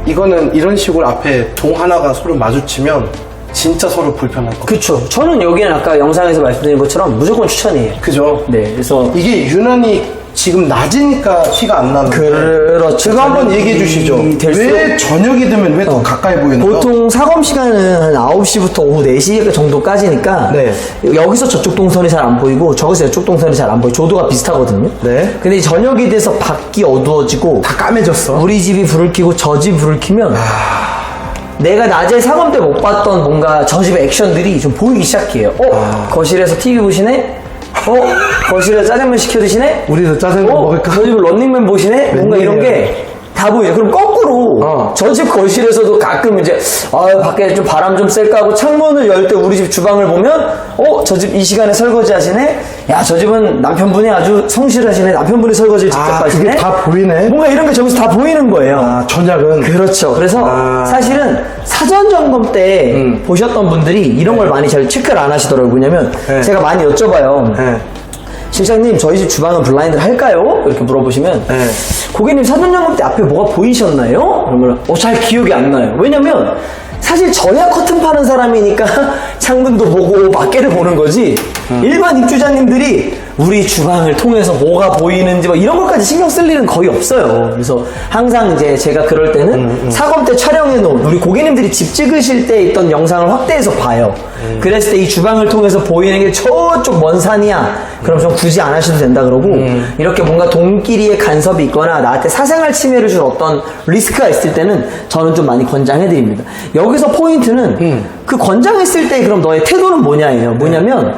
S1: 이거는 이런 식으로 앞에 동 하나가 서로 마주치면 진짜 서로 불편할 것 같아요.
S2: 그쵸. 저는 여기는 아까 영상에서 말씀드린 것처럼 무조건 추천이에요.
S1: 그죠?
S2: 네, 그래서
S1: 이게 유난히 지금 낮이니까 티가 안 나는데
S2: 그렇죠.
S1: 제가 한번 얘기해 주시죠.
S2: 될수록
S1: 왜 저녁이 되면 왜 더 가까이 보이는 거예요?
S2: 보통 사검 시간은 한 9시부터 오후 4시 정도까지니까
S1: 네.
S2: 여기서 저쪽 동선이 잘 안 보이고 저기서 이쪽 동선이 잘 안 보이고 조도가 비슷하거든요.
S1: 네.
S2: 근데 저녁이 돼서 밖이 어두워지고
S1: 다 까매졌어.
S2: 우리 집이 불을 켜고 저 집 불을 켜면 내가 낮에 사검 때 못 봤던 뭔가 저 집의 액션들이 좀 보이기 시작해요. 거실에서 TV 보시네? 거실에서 짜장면 시켜 드시네?
S1: 우리도 짜장면 먹을까?
S2: 저 집 런닝맨 보시네? 뭔가 이런 게 다 보여요. 그럼 거꾸로 저 집 거실에서도 가끔 이제 밖에 좀 바람 좀 쐴까 하고 창문을 열 때 우리 집 주방을 보면 저 집 이 시간에 설거지 하시네? 야, 저 집은 남편분이 아주 성실하시네. 남편분이 설거지를 직접 하시네?
S1: 그게 다 보이네.
S2: 뭔가 이런 게 저기서 다 보이는 거예요.
S1: 전략은.
S2: 그렇죠. 그래서 사실은 사전 점검 때 보셨던 분들이 이런 걸 많이 잘 체크를 안 하시더라고요. 왜냐면
S1: 네.
S2: 제가 많이 여쭤봐요.
S1: 네.
S2: 실장님, 저희 집 주방은 블라인드를 할까요? 이렇게 물어보시면
S1: 네.
S2: 고객님 사전 점검 때 앞에 뭐가 보이셨나요? 그러면 잘 기억이 안 나요. 왜냐면 사실 저야 커튼 파는 사람이니까 창문도 보고 밖에를 보는 거지 일반 입주자님들이 우리 주방을 통해서 뭐가 보이는지 뭐 이런 것까지 신경 쓸 일은 거의 없어요. 그래서 항상 이제 제가 그럴 때는 사검 때 촬영해 놓은 우리 고객님들이 집 찍으실 때 있던 영상을 확대해서 봐요. 그랬을 때 이 주방을 통해서 보이는 게 저쪽 먼 산이야. 그럼 좀 굳이 안 하셔도 된다 그러고 이렇게 뭔가 돈끼리의 간섭이 있거나 나한테 사생활 침해를 줄 어떤 리스크가 있을 때는 저는 좀 많이 권장해 드립니다. 여기서 포인트는 그 권장했을 때 그럼 너의 태도는 뭐냐예요. 뭐냐면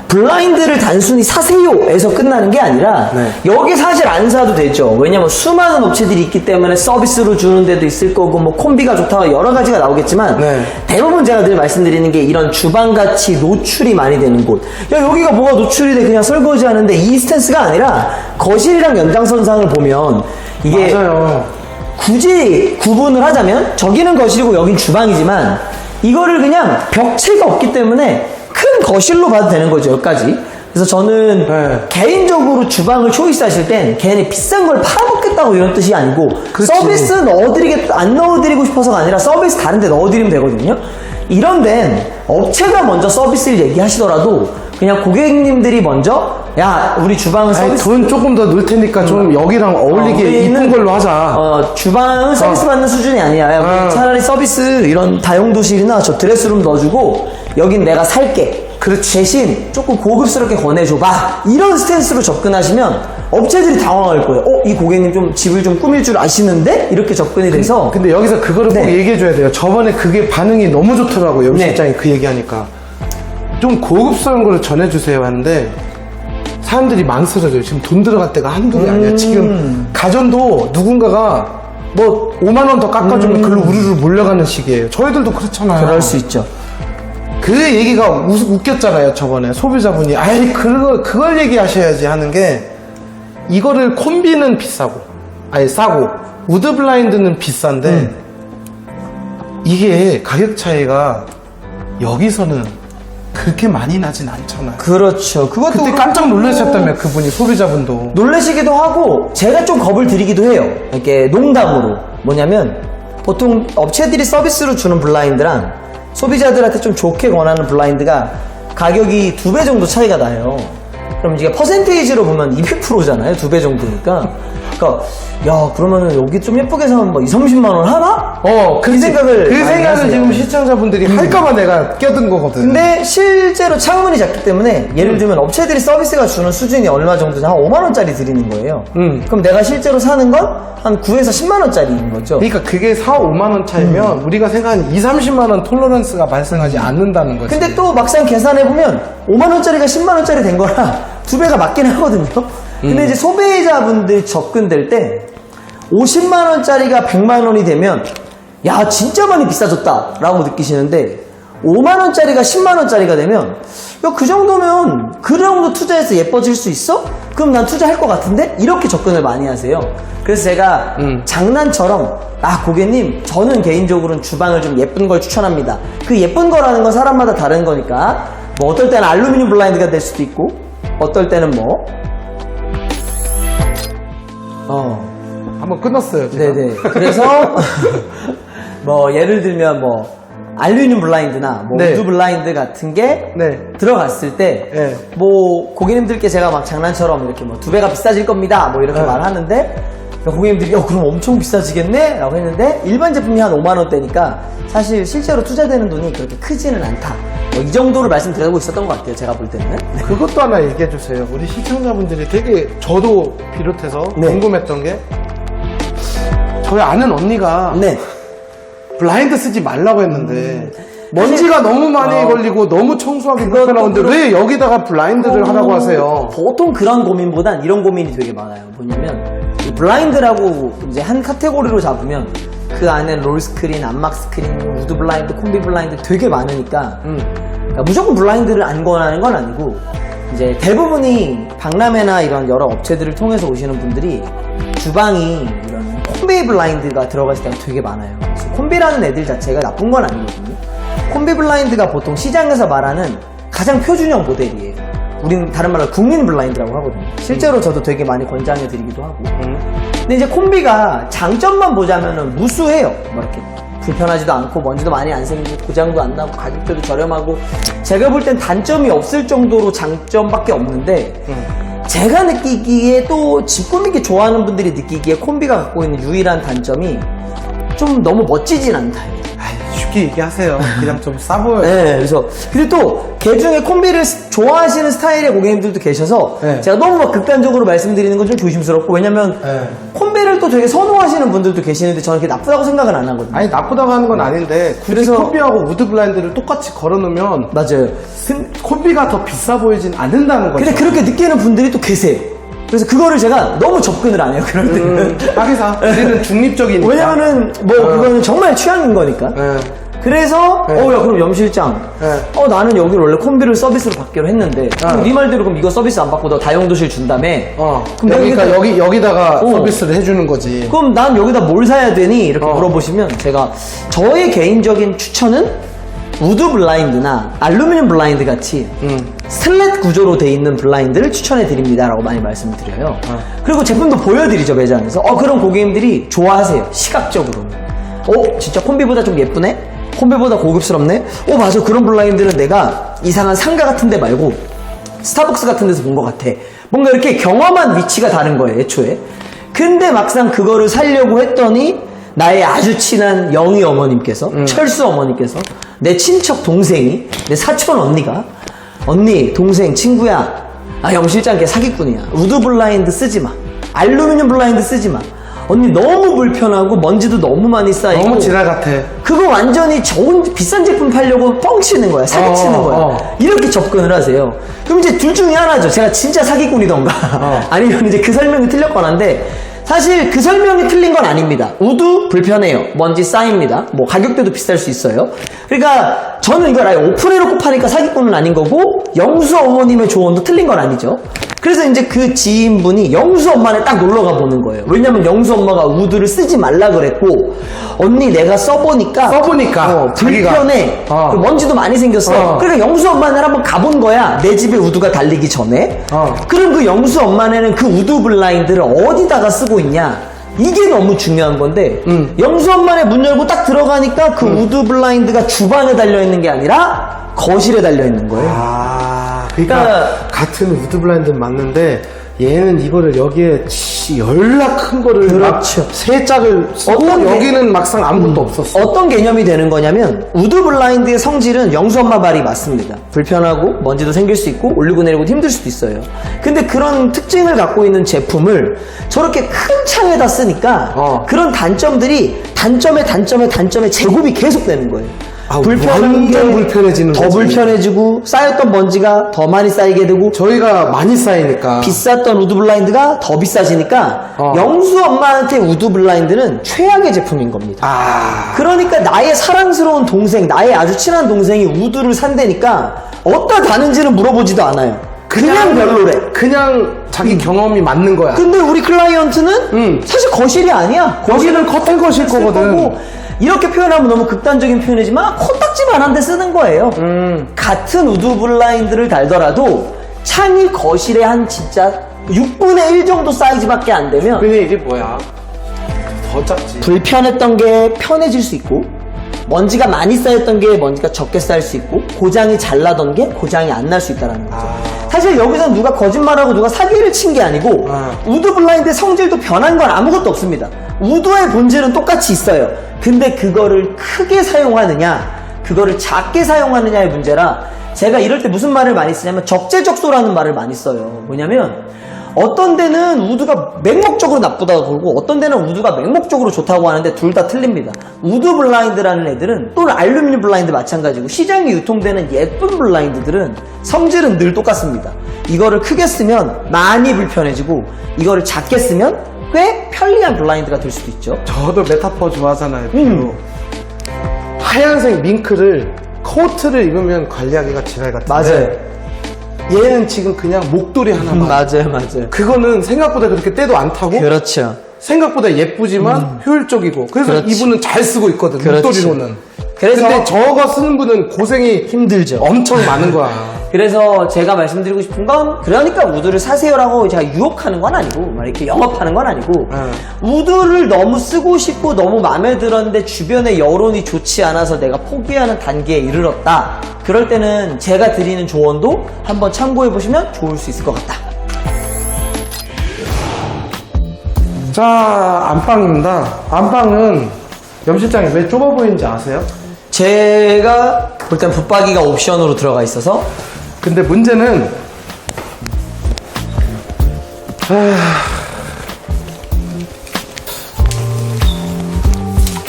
S2: 블라인드를 단순히 사세요에서 끝나는 게 아니라 여기 사실 안 사도 되죠. 왜냐면 수많은 업체들이 있기 때문에 서비스로 주는 데도 있을 거고 뭐 콤비가 좋다 여러 가지가 나오겠지만 대부분 제가 늘 말씀드리는 게 이런 주방같이 노출이 많이 되는 곳. 야, 여기가 뭐가 노출이 돼 그냥 설거지 하는데 이 스탠스가 아니라 거실이랑 연장선상을 보면 이게
S1: 맞아요.
S2: 굳이 구분을 하자면 저기는 거실이고 여긴 주방이지만 이거를 그냥 벽체가 없기 때문에 큰 거실로 봐도 되는 거죠, 여기까지. 그래서 저는 개인적으로 주방을 초이스하실 땐 걔네 비싼 걸 팔아먹겠다고 이런 뜻이 아니고 서비스 안 넣어드리고 싶어서가 아니라 서비스 다른 데 넣어드리면 되거든요. 이런 데는 업체가 먼저 서비스를 얘기하시더라도 그냥 고객님들이 먼저 야, 우리 주방은 서비스
S1: 돈 조금 더 넣을 테니까 좀 여기랑 어울리게 이쁜 걸로 하자.
S2: 주방은 서비스 받는 수준이 아니야. 야, 우리 차라리 서비스 이런 다용도실이나 저 드레스룸 넣어주고 여긴 내가 살게.
S1: 그렇지.
S2: 대신 조금 고급스럽게 권해줘봐. 이런 스탠스로 접근하시면 업체들이 당황할 거예요. 이 고객님 좀 집을 좀 꾸밀 줄 아시는데? 이렇게 접근이 돼서.
S1: 근데 여기서 그거를 꼭
S2: 네.
S1: 얘기해줘야 돼요. 저번에 그게 반응이 너무 좋더라고요.
S2: 네.
S1: 실장이 그 얘기하니까. 좀 고급스러운 거를 전해주세요 하는데 사람들이 망설여져요. 지금 돈 들어갈 때가 한둘이 아니야. 지금 가전도 누군가가 뭐 5만 원 더 깎아주면 글로 우르르 몰려가는 시기예요. 저희들도 그렇잖아요.
S2: 그럴 수 있죠.
S1: 그 얘기가 웃겼잖아요. 저번에 소비자분이 아이 그걸 얘기하셔야지 하는 게 이거를 콤비는 비싸고 아니 싸고 우드 블라인드는 비싼데 이게 가격 차이가 여기서는 그렇게 많이 나진 않잖아요.
S2: 그렇죠. 그것도
S1: 그때 깜짝 놀라셨다며 그분이 소비자분도.
S2: 놀라시기도 하고 제가 좀 겁을 드리기도 해요. 이렇게 농담으로. 뭐냐면 보통 업체들이 서비스로 주는 블라인드랑 소비자들한테 좀 좋게 권하는 블라인드가 가격이 2배 정도 차이가 나요. 그럼 이게 퍼센테이지로 보면 200%잖아요. 2배 정도니까. 그러니까 야 그러면은 여기 좀 예쁘게 사면 뭐 20-30만 원 하나?
S1: 그
S2: 생각을 많이
S1: 생각을
S2: 하세요.
S1: 지금 시청자분들이 할까봐 내가 껴든 거거든.
S2: 근데 실제로 창문이 작기 때문에 예를 들면 업체들이 서비스가 주는 수준이 얼마 정도냐 한 5만원짜리 드리는 거예요. 그럼 내가 실제로 사는 건 한 9에서 10만원짜리인 거죠.
S1: 그러니까 그게 4-5만 원 차이면 우리가 생각하는 2-30만 원 톨러런스가 발생하지 않는다는 거지.
S2: 근데 또 막상 계산해보면 5만원짜리가 10만원짜리 된 거라 2배가 맞긴 하거든요. 근데 이제 소비자분들이 접근될 때 50만원짜리가 100만원이 되면 야 진짜 많이 비싸졌다 라고 느끼시는데 5만원짜리가 10만원짜리가 되면 야 그 정도면 그 정도 투자해서 예뻐질 수 있어? 그럼 난 투자할 것 같은데? 이렇게 접근을 많이 하세요. 그래서 제가 장난처럼 고객님 저는 개인적으로는 주방을 좀 예쁜 걸 추천합니다. 그 예쁜 거라는 건 사람마다 다른 거니까 뭐 어떨 때는 알루미늄 블라인드가 될 수도 있고 어떨 때는
S1: 한번 끊었어요. 제가.
S2: 네네. 그래서 뭐 예를 들면 뭐 알루미늄 블라인드나 뭐
S1: 네.
S2: 우드 블라인드 같은 게
S1: 네.
S2: 들어갔을 때
S1: 네.
S2: 뭐 고객님들께 제가 막 장난처럼 이렇게 뭐 2배가 비싸질 겁니다 뭐 이렇게
S1: 네.
S2: 말하는데 고객님들이 그럼 엄청 비싸지겠네? 라고 했는데 일반 제품이 한 5만원대니까 사실 실제로 투자되는 돈이 그렇게 크지는 않다. 뭐 이 정도를 말씀드리고 있었던 것 같아요. 제가 볼 때는.
S1: 그것도 하나 얘기해 주세요. 우리 시청자분들이 되게 저도 비롯해서
S2: 네.
S1: 궁금했던 게 저희 아는 언니가
S2: 네.
S1: 블라인드 쓰지 말라고 했는데 먼지가 너무 많이 걸리고 너무 청소하기 불편한데 왜 여기다가 블라인드를 하라고 하세요?
S2: 보통 그런 고민보단 이런 고민이 되게 많아요. 뭐냐면 이 블라인드라고 이제 한 카테고리로 잡으면 그 안에 롤 스크린, 암막 스크린, 우드 블라인드, 콤비 블라인드 되게 많으니까 그러니까 무조건 블라인드를 안 권하는 건 아니고 이제 대부분이 박람회나 이런 여러 업체들을 통해서 오시는 분들이 주방이 이런 콤비 블라인드가 들어갔을 때가 되게 많아요. 그래서 콤비라는 애들 자체가 나쁜 건 아니거든요. 콤비 블라인드가 보통 시장에서 말하는 가장 표준형 모델이에요. 우린 다른 말로 국민 블라인드라고 하거든요. 실제로 저도 되게 많이 권장해 드리기도 하고. 근데 이제 콤비가 장점만 보자면은 무수해요. 뭐 이렇게 불편하지도 않고 먼지도 많이 안 생기고 고장도 안 나고 가격대도 저렴하고 제가 볼 땐 단점이 없을 정도로 장점밖에 없는데 제가 느끼기에 또 집 꾸미기 좋아하는 분들이 느끼기에 콤비가 갖고 있는 유일한 단점이 좀 너무 멋지진 않다.
S1: 쉽게 얘기하세요. 그냥 좀 싸보여요.
S2: 네, 그래서 근데 또 개중에 콤비를 좋아하시는 스타일의 고객님들도 계셔서
S1: 네.
S2: 제가 너무 막 극단적으로 말씀드리는 건 좀 조심스럽고 왜냐면
S1: 네.
S2: 콤비를 또 되게 선호하시는 분들도 계시는데 저는 그게 나쁘다고 생각은 안 하거든요.
S1: 아니 나쁘다고 하는 건 아닌데 굳이
S2: 그래서-
S1: 콤비하고 우드 블라인드를 똑같이 걸어놓으면
S2: 맞아요.
S1: 콤비가 더 비싸 보이진 않는다는 거죠.
S2: 근데 그렇게 느끼는 분들이 또 계세요. 그래서 그거를 제가 너무 접근을 안 해요. 그럴 때는.
S1: 하기사 우리는 중립적이니까.
S2: 왜냐면은 뭐 그거는 정말 취향인 거니까.
S1: 네.
S2: 그래서
S1: 네.
S2: 야 그럼 염실장
S1: 네.
S2: 나는 여기를 원래 콤비를 서비스로 받기로 했는데 그럼 네 말대로 그럼 이거 서비스 안 받고 너 다용도실 준다며 그럼
S1: 그러니까
S2: 내가
S1: 여기다가 서비스를 해주는 거지.
S2: 그럼 난 여기다 뭘 사야 되니? 이렇게 물어보시면 제가 저의 개인적인 추천은 우드 블라인드나 알루미늄 블라인드 같이 슬랫 구조로 돼 있는 블라인드를 추천해 드립니다 라고 많이 말씀을 드려요. 그리고 제품도 보여드리죠 매장에서. 그럼 고객님들이 좋아하세요. 시각적으로는. 진짜 콤비보다 좀 예쁘네? 콤비보다 고급스럽네? 맞아. 그런 블라인드는 내가 이상한 상가 같은 데 말고 스타벅스 같은 데서 본 것 같아. 뭔가 이렇게 경험한 위치가 다른 거예요, 애초에. 근데 막상 그거를 사려고 했더니 나의 아주 친한 영희 어머님께서, 철수 어머님께서, 내 친척 동생이, 내 사촌 언니가 언니, 동생, 친구야. 아, 영 실장 걔 사기꾼이야. 우드 블라인드 쓰지 마. 알루미늄 블라인드 쓰지 마. 언니 너무 불편하고 먼지도 너무 많이 쌓이고
S1: 너무 지랄 같아.
S2: 그거 완전히 좋은 비싼 제품 팔려고 뻥치는 거야. 사기치는 거야. 이렇게 접근을 하세요. 그럼 이제 둘 중에 하나죠. 제가 진짜 사기꾼이던가 아니면 이제 그 설명이 틀렸거나인데 사실 그 설명이 틀린 건 아닙니다. 우드 불편해요. 먼지 쌓입니다. 뭐 가격대도 비쌀 수 있어요. 그러니까 저는 이걸 아예 오픈해놓고 파니까 사기꾼은 아닌 거고 영수 어머님의 조언도 틀린 건 아니죠. 그래서 이제 그 지인분이 영수 엄마네 딱 놀러가 보는 거예요. 왜냐면 영수 엄마가 우드를 쓰지 말라 그랬고 언니 내가 써보니까 불편해. 그 먼지도 많이 생겼어. 그러니까 영수 엄마네 한번 가본 거야. 내 집에 우드가 달리기 전에. 그럼 그 영수 엄마네는 그 우드 블라인드를 어디다가 쓰고 있냐? 이게 너무 중요한 건데 영수 엄마네 문 열고 딱 들어가니까 그 우드 블라인드가 주방에 달려있는 게 아니라 거실에 달려있는 거예요.
S1: 그러니까 같은 우드 블라인드는 맞는데 얘는 이거를 여기에 열나 큰 거를
S2: 그렇죠.
S1: 세 짝을 쓰고 여기는 막상 아무것도 없었어.
S2: 어떤 개념이 되는 거냐면 우드 블라인드의 성질은 영수 엄마 말이 맞습니다. 불편하고 먼지도 생길 수 있고 올리고 내리고 힘들 수도 있어요. 근데 그런 특징을 갖고 있는 제품을 저렇게 큰 창에다 쓰니까 그런 단점들이 단점에 제곱이 계속 되는 거예요. 불편한 게
S1: 완전 불편해지는
S2: 더
S1: 거지.
S2: 불편해지고 쌓였던 먼지가 더 많이 쌓이게 되고
S1: 저희가 많이 쌓이니까
S2: 비쌌던 우드 블라인드가 더 비싸지니까 영수 엄마한테 우드 블라인드는 최악의 제품인 겁니다. 그러니까 나의 사랑스러운 동생, 나의 아주 친한 동생이 우드를 산다니까 어디다 다는지는 물어보지도 않아요. 그냥 별로래.
S1: 그냥 자기 경험이 맞는 거야.
S2: 근데 우리 클라이언트는 사실 거실이 아니야.
S1: 거기는 커튼 거실 거거든.
S2: 이렇게 표현하면 너무 극단적인 표현이지만 코딱지만한 데 쓰는 거예요. 같은 우드 블라인드를 달더라도 창이 거실에 한 진짜 6분의 1 정도 사이즈밖에 안 되면
S1: 근데 이게 뭐야? 더 작지.
S2: 불편했던 게 편해질 수 있고 먼지가 많이 쌓였던 게 먼지가 적게 쌓일 수 있고 고장이 잘 나던 게 고장이 안 날 수 있다는 거죠. 사실 여기서 누가 거짓말하고 누가 사기를 친 게 아니고 우드 블라인드의 성질도 변한 건 아무것도 없습니다. 우드의 본질은 똑같이 있어요. 근데 그거를 크게 사용하느냐 그거를 작게 사용하느냐의 문제라 제가 이럴 때 무슨 말을 많이 쓰냐면 적재적소라는 말을 많이 써요. 뭐냐면 어떤 데는 우드가 맹목적으로 나쁘다고 그러고 어떤 데는 우드가 맹목적으로 좋다고 하는데 둘 다 틀립니다. 우드 블라인드라는 애들은 또는 알루미늄 블라인드 마찬가지고 시장에 유통되는 예쁜 블라인드들은 성질은 늘 똑같습니다. 이거를 크게 쓰면 많이 불편해지고 이거를 작게 쓰면 꽤 편리한 블라인드가 될 수도 있죠.
S1: 저도 메타포 좋아하잖아요. 하얀색 밍크를 코트를 입으면 관리하기가 지랄 같은데 얘는 지금 그냥 목도리 하나만.
S2: 맞아요.
S1: 그거는 생각보다 그렇게 때도 안 타고.
S2: 그렇죠.
S1: 생각보다 예쁘지만 효율적이고. 그래서
S2: 그렇지.
S1: 이분은 잘 쓰고 있거든. 목도리로는.
S2: 그래서
S1: 근데 저거 쓰는 분은 고생이
S2: 힘들죠.
S1: 엄청 많은 거야.
S2: 그래서 제가 말씀드리고 싶은 건 그러니까 우드를 사세요라고 제가 유혹하는 건 아니고 막 이렇게 영업하는 건 아니고 우드를 너무 쓰고 싶고 너무 마음에 들었는데 주변의 여론이 좋지 않아서 내가 포기하는 단계에 이르렀다. 그럴 때는 제가 드리는 조언도 한번 참고해 보시면 좋을 수 있을 것 같다.
S1: 자, 안방입니다. 안방은 염 실장이 왜 좁아 보이는지 아세요?
S2: 제가 볼 땐 붙박이가 옵션으로 들어가 있어서
S1: 근데 문제는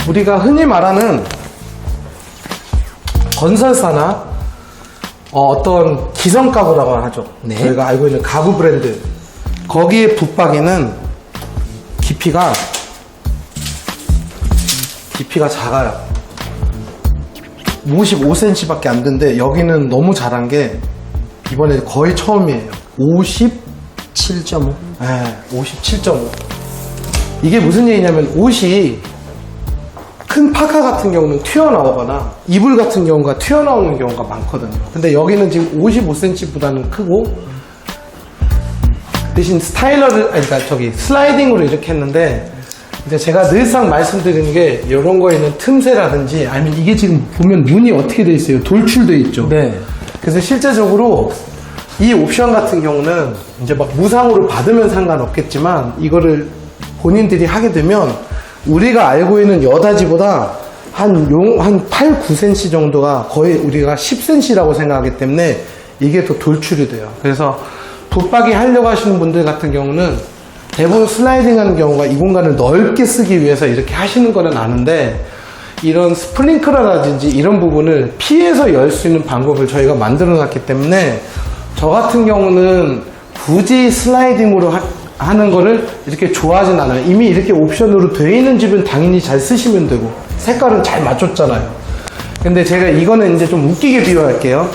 S1: 우리가 흔히 말하는 건설사나 어떤 기성 가구라고 하죠.
S2: 네.
S1: 저희가 알고 있는 가구 브랜드 거기에 붙박이는 깊이가 작아요. 55cm밖에 안 되는데 여기는 너무 잘한 게 이번에 거의 처음이에요.
S2: 7.5.
S1: 네, 57.5. 이게 무슨 얘기냐면 옷이 큰 파카 같은 경우는 튀어나오거나 이불 같은 경우가 튀어나오는 경우가 많거든요. 근데 여기는 지금 55cm보다는 크고 대신 슬라이딩으로 이렇게 했는데 이제 제가 늘상 말씀드리는 게 이런 거에 있는 틈새라든지 아니면 이게 지금 보면 문이 어떻게 돼 있어요? 돌출돼 있죠.
S2: 네.
S1: 그래서 실제적으로 이 옵션 같은 경우는 이제 막 무상으로 받으면 상관없겠지만 이거를 본인들이 하게 되면 우리가 알고 있는 여다지보다 한 8, 9cm 정도가 거의 우리가 10cm라고 생각하기 때문에 이게 더 돌출이 돼요. 그래서 붙박이 하려고 하시는 분들 같은 경우는 대부분 슬라이딩 하는 경우가 이 공간을 넓게 쓰기 위해서 이렇게 하시는 거는 아는데, 이런 스프링클러라든지 이런 부분을 피해서 열 수 있는 방법을 저희가 만들어 놨기 때문에, 저 같은 경우는 굳이 슬라이딩으로 하는 거를 이렇게 좋아하진 않아요. 이미 이렇게 옵션으로 되어 있는 집은 당연히 잘 쓰시면 되고 색깔은 잘 맞췄잖아요. 근데 제가 이거는 이제 좀 웃기게 비유할게요.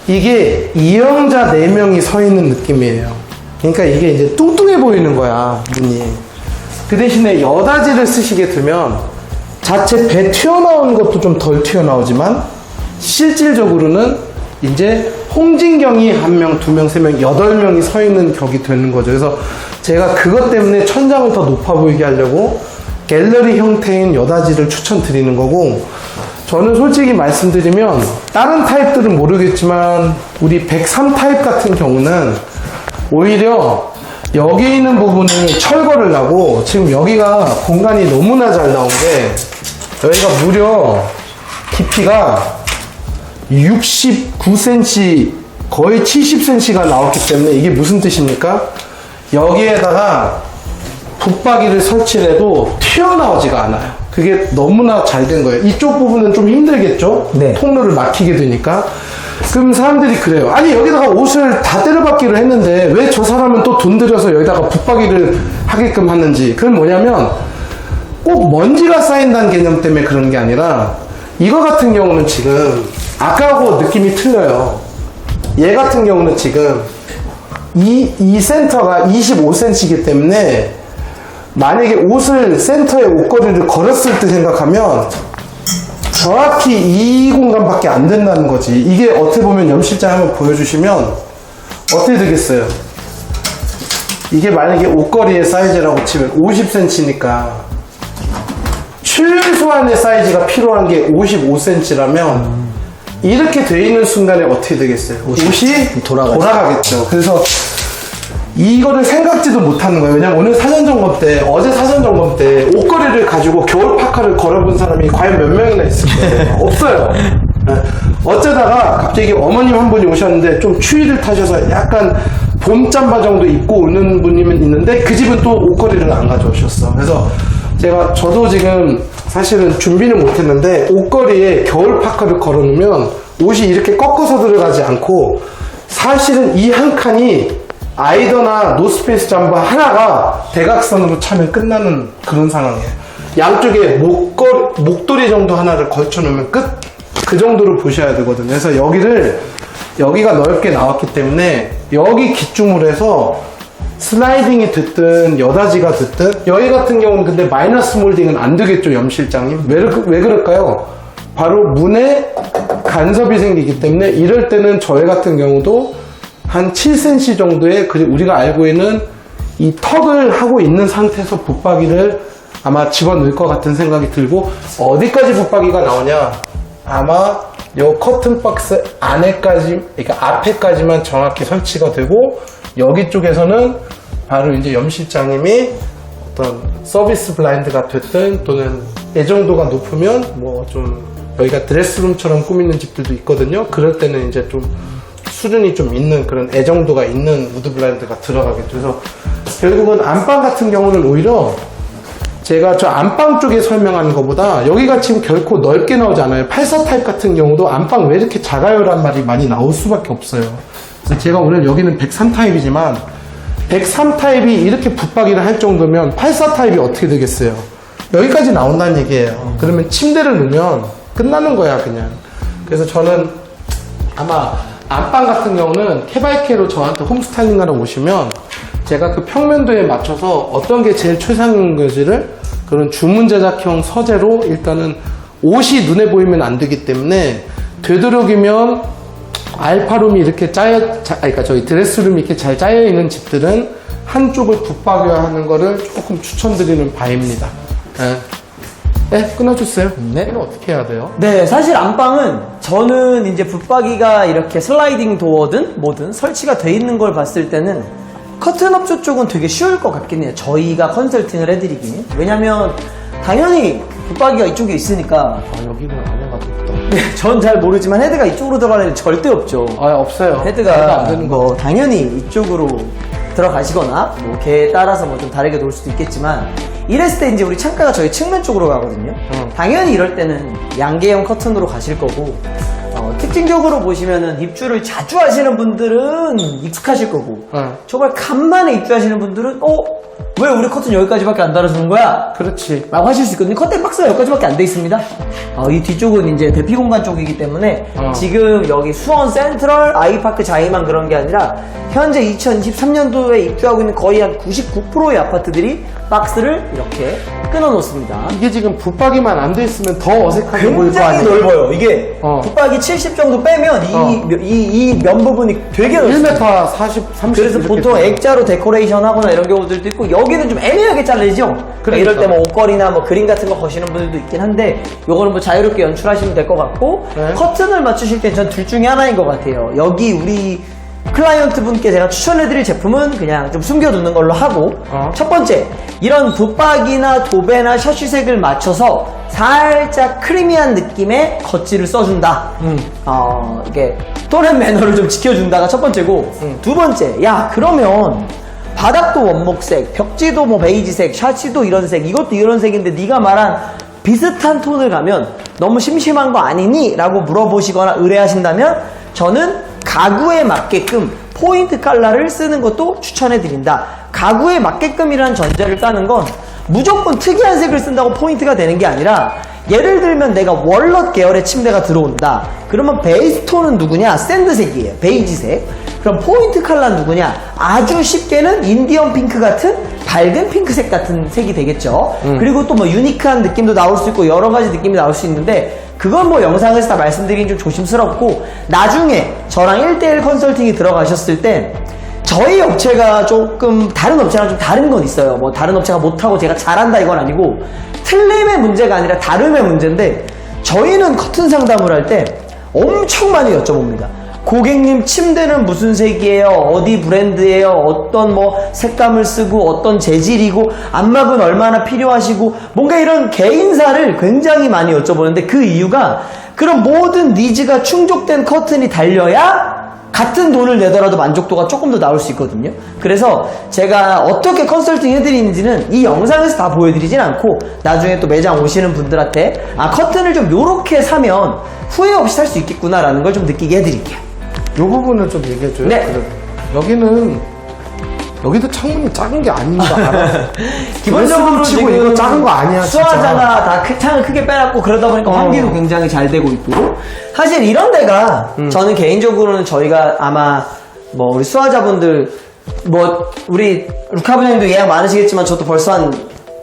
S1: 이게 이영자 4명이 서 있는 느낌이에요. 그러니까 이게 이제 뚱뚱해 보이는 거야, 눈이. 그 대신에 여다지를 쓰시게 되면 자체 배 튀어나오는 것도 좀 덜 튀어나오지만, 실질적으로는 이제 홍진경이 1명, 2명, 3명, 8명이 서 있는 격이 되는 거죠. 그래서 제가 그것 때문에 천장을 더 높아 보이게 하려고 갤러리 형태인 여다지를 추천드리는 거고, 저는 솔직히 말씀드리면 다른 타입들은 모르겠지만 우리 103 타입 같은 경우는 오히려 여기 있는 부분을 철거를 하고, 지금 여기가 공간이 너무나 잘 나온 게, 여기가 무려 깊이가 69cm, 거의 70cm가 나왔기 때문에, 이게 무슨 뜻입니까? 여기에다가 붙박이를 설치를 해도 튀어나오지가 않아요. 그게 너무나 잘 된 거예요. 이쪽 부분은 좀 힘들겠죠?
S2: 네.
S1: 통로를 막히게 되니까. 그럼 사람들이 그래요. 아니, 여기다가 옷을 다 때려박기로 했는데 왜 저 사람은 또 돈 들여서 여기다가 붙박이를 하게끔 하는지. 그건 뭐냐면, 꼭 먼지가 쌓인다는 개념 때문에 그런 게 아니라, 이거 같은 경우는 지금 아까하고 느낌이 틀려요. 얘 같은 경우는 지금 이 센터가 25cm이기 때문에, 만약에 옷을 센터에 옷걸이를 걸었을 때 생각하면 정확히 이 공간밖에 안 된다는 거지. 이게 어떻게 보면 염실장 한번 보여주시면 어떻게 되겠어요? 이게 만약에 옷걸이의 사이즈라고 치면 50cm니까 최소한의 사이즈가 필요한 게 55cm라면 이렇게 돼 있는 순간에 어떻게 되겠어요? 옷이 돌아가겠죠. 그래서 이거를 생각지도 못하는 거예요. 왜냐면 오늘 사전 점검 때, 어제 사전 점검 때 옷걸이를 가지고 겨울 파카를 걸어본 사람이 과연 몇 명이나 있을 거예요? 없어요. 네. 어쩌다가 갑자기 어머님 한 분이 오셨는데 좀 추위를 타셔서 약간 봄 잠바 정도 입고 오는 분이면 있는데, 그 집은 또 옷걸이를 안 가져오셨어. 그래서 저도 지금 사실은 준비는 못했는데, 옷걸이에 겨울 파카를 걸어놓으면 옷이 이렇게 꺾어서 들어가지 않고, 사실은 이 한 칸이 아이더나 노스페이스 잠바 하나가 대각선으로 차면 끝나는 그런 상황이에요. 양쪽에 목도리 정도 하나를 걸쳐 놓으면 끝? 그 정도로 보셔야 되거든요. 그래서 여기가 넓게 나왔기 때문에 여기 기점으로 해서 슬라이딩이 됐든 여다지가 됐든, 여기 같은 경우는 근데 마이너스 몰딩은 안 되겠죠, 염실장님. 왜 그럴까요? 바로 문에 간섭이 생기기 때문에, 이럴 때는 저희 같은 경우도 한 7cm 정도의 우리가 알고 있는 이 턱을 하고 있는 상태에서 붙박이를 아마 집어넣을 것 같은 생각이 들고, 어디까지 붙박이가 나오냐? 아마 요 커튼 박스 안에까지, 그러니까 앞에까지만 정확히 설치가 되고, 여기 쪽에서는 바로 이제 염실장님이 어떤 서비스 블라인드가 됐든, 또는 애정도가 높으면 뭐 좀 여기가 드레스룸처럼 꾸미는 집들도 있거든요. 그럴 때는 이제 좀 수준이 좀 있는 그런 애정도가 있는 우드 블라인드가 들어가겠죠. 그래서 결국은 안방 같은 경우는 오히려 제가 저 안방 쪽에 설명하는 것보다, 여기가 지금 결코 넓게 나오지 않아요. 84 타입 같은 경우도 안방 왜 이렇게 작아요? 라는 말이 많이 나올 수밖에 없어요. 그래서 제가 오늘 여기는 103 타입이지만 103 타입이 이렇게 붙박이를 할 정도면 84 타입이 어떻게 되겠어요? 여기까지 나온다는 얘기예요. 그러면 침대를 놓으면 끝나는 거야, 그냥. 그래서 저는 아마 안방 같은 경우는 K/K로 저한테 홈스타일링하러 오시면 제가 그 평면도에 맞춰서 어떤 게 제일 최상인 건지를 그런 주문 제작형 서재로, 일단은 옷이 눈에 보이면 안 되기 때문에, 되도록이면 알파룸이 이렇게 그러니까 저희 드레스룸이 이렇게 잘 짜여 있는 집들은 한쪽을 붙박이화 하는 거를 조금 추천드리는 바입니다. 네, 끊어주세요.
S2: 네.
S1: 이거 어떻게 해야 돼요?
S2: 네, 사실 안방은 저는 이제 붙박이가 이렇게 슬라이딩 도어든 뭐든 설치가 돼 있는 걸 봤을 때는 커튼 업조 쪽은 되게 쉬울 것 같긴 해요. 저희가 컨설팅을 해드리기는. 왜냐면 당연히 붙박이가 이쪽에 있으니까.
S1: 여기는 안 상관도 없다.
S2: 전 잘 모르지만 헤드가 이쪽으로 들어가는 일 절대 없죠.
S1: 아, 없어요. 말도
S2: 헤드가
S1: 안 되는
S2: 뭐 당연히 이쪽으로 들어가시거나 뭐 걔에 따라서 뭐 좀 다르게 놓을 수도 있겠지만 이랬을 때 이제 우리 창가가 저희 측면 쪽으로 가거든요. 당연히 이럴 때는 양계형 커튼으로 가실 거고 특징적으로 보시면은 입주를 자주 하시는 분들은 익숙하실 거고 정말 간만에 입주하시는 분들은 왜 우리 커튼 여기까지밖에 안 달아주는 거야?
S1: 그렇지.
S2: 라고 하실 수 있거든요. 커튼 박스가 여기까지밖에 안 돼 있습니다. 이 뒤쪽은 이제 대피 공간 쪽이기 때문에 지금 여기 수원 센트럴 아이파크 자이만 그런 게 아니라 현재 2023년도에 입주하고 있는 거의 한 99%의 아파트들이 박스를 이렇게 끊어 놓습니다.
S1: 이게 지금 붙박이만 안 돼 있으면 더 어색하게 보일 거
S2: 굉장히
S1: 아니에요?
S2: 넓어요. 이게 붙박이 70 정도 빼면 이 면 부분이 되게 넓습니다.
S1: 1m 40, 30.
S2: 그래서
S1: 이렇게
S2: 보통
S1: 돼요.
S2: 액자로 데코레이션 하거나 이런 경우들도 있고 여기는 좀 애매하게 잘리죠. 그러니까 이럴 때 뭐 옷걸이나 뭐 그림 같은 거 거시는 분들도 있긴 한데 요거는 뭐 자유롭게 연출하시면 될 것 같고
S1: 네.
S2: 커튼을 맞추실 때 전 둘 중에 하나인 것 같아요. 여기 우리 클라이언트 분께 제가 추천해드릴 제품은 그냥 좀 숨겨두는 걸로 하고 첫 번째 이런 붙박이나 도배나 셔츠색을 맞춰서 살짝 크리미한 느낌의 겉질을 써준다. 이게 또렌 매너를 좀 지켜준다가 첫 번째고 두 번째 야 그러면 바닥도 원목색, 벽지도 뭐 베이지색, 샤시도 이런 색, 이것도 이런 색인데 네가 말한 비슷한 톤을 가면 너무 심심한 거 아니니? 라고 물어보시거나 의뢰하신다면 저는 가구에 맞게끔 포인트 컬러를 쓰는 것도 추천해드린다. 가구에 맞게끔이라는 전제를 까는 건 무조건 특이한 색을 쓴다고 포인트가 되는 게 아니라 예를 들면 내가 월넛 계열의 침대가 들어온다. 그러면 베이스 톤은 누구냐? 샌드색이에요. 베이지색. 그럼 포인트 컬러는 누구냐? 아주 쉽게는 인디언 핑크 같은 밝은 핑크색 같은 색이 되겠죠. 그리고 또 뭐 유니크한 느낌도 나올 수 있고 여러 가지 느낌이 나올 수 있는데 그건 뭐 영상에서 다 말씀드리긴 좀 조심스럽고 나중에 저랑 1대1 컨설팅이 들어가셨을 때 저희 업체가 조금 다른 업체랑 좀 다른 건 있어요. 뭐 다른 업체가 못하고 제가 잘한다 이건 아니고 틀림의 문제가 아니라 다름의 문제인데 저희는 커튼 상담을 할 때 엄청 많이 여쭤봅니다. 고객님 침대는 무슨 색이에요? 어디 브랜드예요? 어떤 뭐 색감을 쓰고 어떤 재질이고 안막은 얼마나 필요하시고 뭔가 이런 개인사를 굉장히 많이 여쭤보는데 그 이유가 그런 모든 니즈가 충족된 커튼이 달려야 같은 돈을 내더라도 만족도가 조금 더 나올 수 있거든요. 그래서 제가 어떻게 컨설팅 해드리는지는 이 영상에서 다 보여드리진 않고 나중에 또 매장 오시는 분들한테 커튼을 좀 요렇게 사면 후회 없이 살 수 있겠구나 라는 걸 좀 느끼게 해드릴게요.
S1: 요 부분을 좀 얘기해줘요.
S2: 네.
S1: 여기도 창문이 작은 게 아닌 거 알아.
S2: 기본적으로
S1: 치고
S2: 지금
S1: 이거 작은 거 아니야.
S2: 수화자가 다 창을 크게 빼놨고 그러다 보니까 환기도 굉장히 잘 되고 있고 사실 이런 데가 저는 개인적으로는 저희가 아마 뭐 우리 수화자분들 뭐 우리 루카 부장님도 예약 많으시겠지만 저도 벌써 한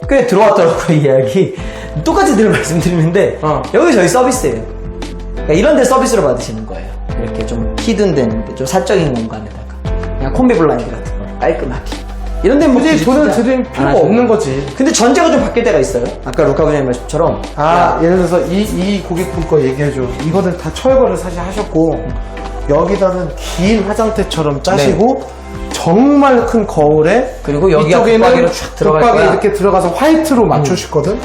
S2: 꽤 들어왔더라고요 예약이. 똑같이 늘 말씀드리는데 여기 저희 서비스예요. 그러니까 이런 데 서비스로 받으시는 거예요. 이렇게 좀 히든된 좀 사적인 공간에다가 그냥 콤비 블라인드 같은 거 깔끔하게 이런 데는
S1: 굳이 돈을 드릴 필요가 없는 거지.
S2: 근데 전제가 좀 바뀔 때가 있어요. 아까 루카 부장님 말씀처럼
S1: 예를 들어서 이 고객분 거 얘기해줘. 이거는 다 철거를 사실 하셨고 여기다는 긴 화장대처럼 짜시고 정말 큰 거울에
S2: 그리고 여기가 붙박이로 쫙 들어갈
S1: 붙박이
S2: 거야.
S1: 이렇게 들어가서 화이트로 맞추시거든.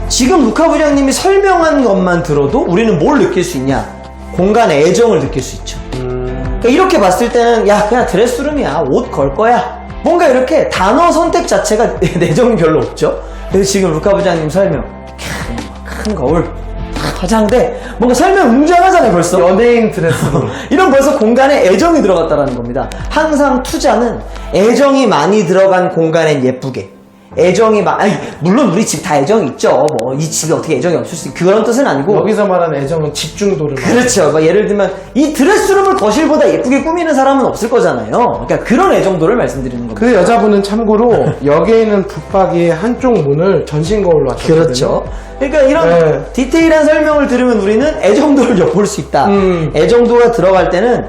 S2: 지금 루카 부장님이 설명한 것만 들어도 우리는 뭘 느낄 수 있냐? 공간의 애정을 느낄 수 있죠. 그러니까 이렇게 봤을 때는 야 그냥 드레스룸이야. 옷 걸 거야. 뭔가 이렇게 단어 선택 자체가 내정이 별로 없죠. 그래서 지금 루카 부장님 설명 큰 거울 화장대 뭔가 설명 웅장하잖아요 벌써.
S1: 연예인 드레스룸.
S2: 이런 벌써 공간에 애정이 들어갔다는 겁니다. 항상 투자는 애정이 많이 들어간 공간엔 예쁘게 애정이 물론 우리 집 다 애정이 있죠. 뭐 이 집에 어떻게 애정이 없을 수 있 그런 뜻은 아니고
S1: 여기서 말하는 애정은 집중도를
S2: 그렇죠. 막 예를 들면 이 드레스룸을 거실보다 예쁘게 꾸미는 사람은 없을 거잖아요. 그러니까 그런 애정도를 말씀드리는 겁니다.
S1: 그 여자분은 참고로 여기에 있는 붙박이의 한쪽 문을 전신 거울로 하셨거든요.
S2: 그렇죠. 그러니까 이런 디테일한 설명을 들으면 우리는 애정도를 엿볼 수 있다. 애정도가 들어갈 때는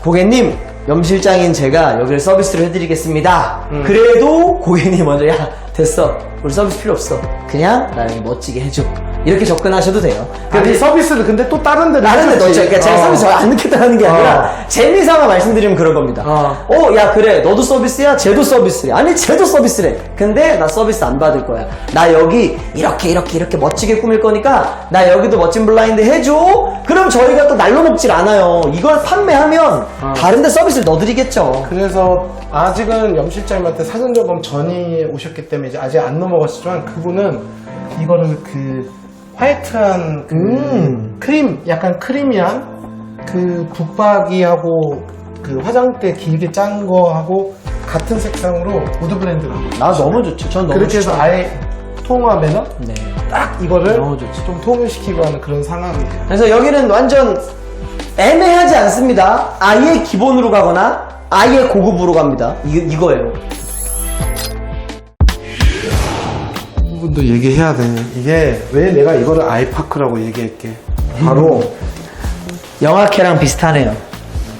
S2: 고객님 염실장인 제가 여기를 서비스를 해드리겠습니다. 그래도 고객님 먼저 야 됐어 우리 서비스 필요 없어 그냥 나에게 멋지게 해줘 이렇게 접근하셔도 돼요.
S1: 아니 서비스를 근데 또 다른 데를
S2: 다른 데
S1: 해줬지.
S2: 넣죠. 그러니까 제가 서비스 안 넣겠다는 게 아니라 재미삼아 말씀드리면 그런 겁니다. 야 그래 너도 서비스야? 쟤도 서비스래. 아니 쟤도 서비스래. 근데 나 서비스 안 받을 거야. 나 여기 이렇게 멋지게 꾸밀 거니까 나 여기도 멋진 블라인드 해줘. 그럼 저희가 또 날로 먹질 않아요. 이걸 판매하면 다른 데 서비스를 넣어드리겠죠.
S1: 그래서 아직은 염 실장님한테 사전 점검 전이 오셨기 때문에 이제 아직 안 넘어갔지만 그분은 이거를 그 화이트한 그 크림 약간 크리미한 그 붙박이하고 그 화장대 길게 짠 거하고 같은 색상으로 우드 블렌드를 하고
S2: 나 너무 좋죠. 전 너무
S1: 그렇게 해서
S2: 좋죠.
S1: 아예 통합에서
S2: 네.
S1: 딱 이거를
S2: 너무 좋죠.
S1: 좀 통일시키고 하는 그런 상황이에요.
S2: 그래서 여기는 완전 애매하지 않습니다. 아예 기본으로 가거나 아예 고급으로 갑니다. 이거예요.
S1: 부분도 얘기해야 돼. 이게 왜 내가 이거를 아이파크라고 얘기할게. 바로
S2: 영화캐랑 비슷하네요.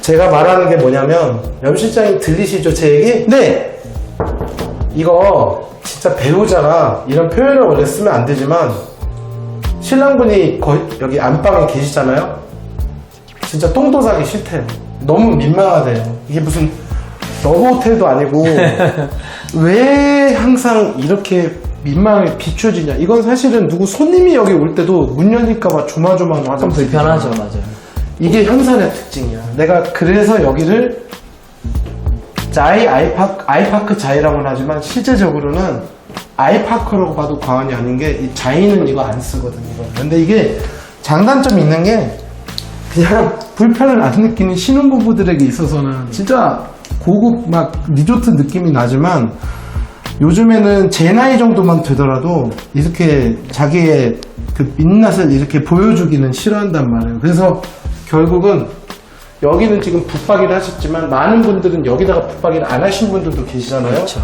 S1: 제가 말하는 게 뭐냐면 염 실장님 들리시죠 제 얘기?
S2: 네.
S1: 이거 진짜 배우자가 이런 표현을 원래 쓰면 안 되지만 신랑분이 여기 안방에 계시잖아요. 진짜 똥도 사기 싫대요. 너무 민망하대요. 이게 무슨 러브호텔도 아니고 왜 항상 이렇게 민망하게 비춰지냐. 이건 사실은 누구 손님이 여기 올 때도 문 열릴까봐 조마조마하고
S2: 좀 불편하죠, 맞아요.
S1: 이게 현산의 특징이야. 내가 그래서 여기를 아이파크 자이라고는 하지만 실제적으로는 아이파크라고 봐도 과언이 아닌 게 이 자이는 이거 안 쓰거든요. 근데 이게 장단점이 있는 게 그냥 불편을 안 느끼는 신혼부부들에게 있어서는 진짜 고급 막 리조트 느낌이 나지만 요즘에는 제 나이 정도만 되더라도 이렇게 자기의 그 민낯을 이렇게 보여주기는 싫어한단 말이에요. 그래서 결국은 여기는 지금 붙박이를 하셨지만 많은 분들은 여기다가 붙박이를 안 하신 분들도 계시잖아요.
S2: 그렇죠.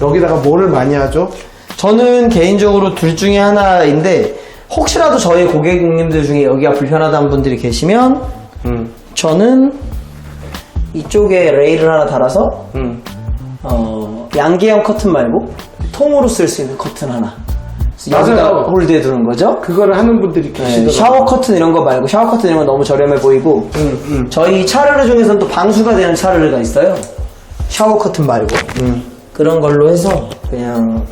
S1: 여기다가 뭐를 많이 하죠?
S2: 저는 개인적으로 둘 중에 하나인데 혹시라도 저희 고객님들 중에 여기가 불편하다는 분들이 계시면 저는 이쪽에 레일을 하나 달아서 양계형 커튼 말고 통으로 쓸 수 있는 커튼 하나 여기다
S1: 맞아요.
S2: 홀드해 두는 거죠.
S1: 그거를 하는 분들이
S2: 네,
S1: 계시더라고요.
S2: 샤워 커튼 이런 거 말고 샤워 커튼 이런 건 너무 저렴해 보이고 저희 차르르 중에서는 또 방수가 되는 차르르가 있어요. 샤워 커튼 말고 그런 걸로 해서 그냥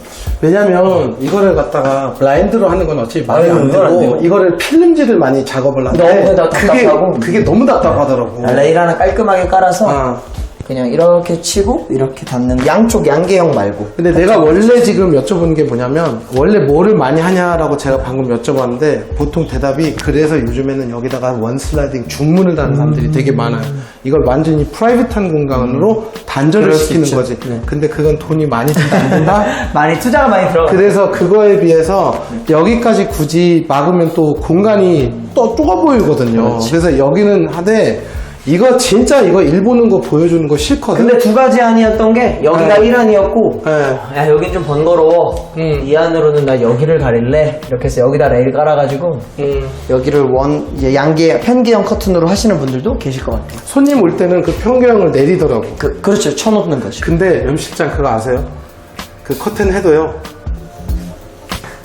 S1: 왜냐면 이거를 갖다가 블라인드로 하는 건 어차피 말이 안
S2: 이건 안
S1: 되고
S2: 되고.
S1: 이거를 필름지를 많이 작업을 하는데
S2: 너무 답답하고.
S1: 그게 너무 답답하더라고.
S2: 레일 하나 깔끔하게 깔아서
S1: 아.
S2: 그냥 이렇게 치고 이렇게 닫는 양쪽 양계형 말고
S1: 근데 내가 원래 지금 여쭤보는 게 뭐냐면 원래 뭐를 많이 하냐라고 제가 방금 여쭤봤는데 보통 대답이 그래서 요즘에는 여기다가 원슬라이딩 중문을 다는 사람들이 되게 많아요. 이걸 완전히 프라이빗한 공간으로 단절을
S2: 그럴 수
S1: 시키는
S2: 있죠.
S1: 거지.
S2: 네.
S1: 근데 그건 돈이 많이 든다 안 든다?
S2: 많이 투자가 많이 들어가.
S1: 그래서 그거에 비해서 여기까지 굳이 막으면 또 공간이 또 좁아 보이거든요.
S2: 그렇지.
S1: 그래서 여기는 하되 이거 진짜 이거 일 보는 거 보여주는 거 싫거든.
S2: 근데 두 가지 안이었던 게 여기가
S1: 네.
S2: 1안이었고
S1: 네.
S2: 야 여긴 좀 번거로워 이 안으로는 나 여기를 가릴래 이렇게 해서 여기다 레일 깔아가지고 여기를 이제 양계 편계형 커튼으로 하시는 분들도 계실 것 같아요.
S1: 손님 올 때는 그 평경을 내리더라고.
S2: 그렇죠. 쳐놓는 거죠.
S1: 근데 염실장 그거 아세요? 그 커튼 해도요.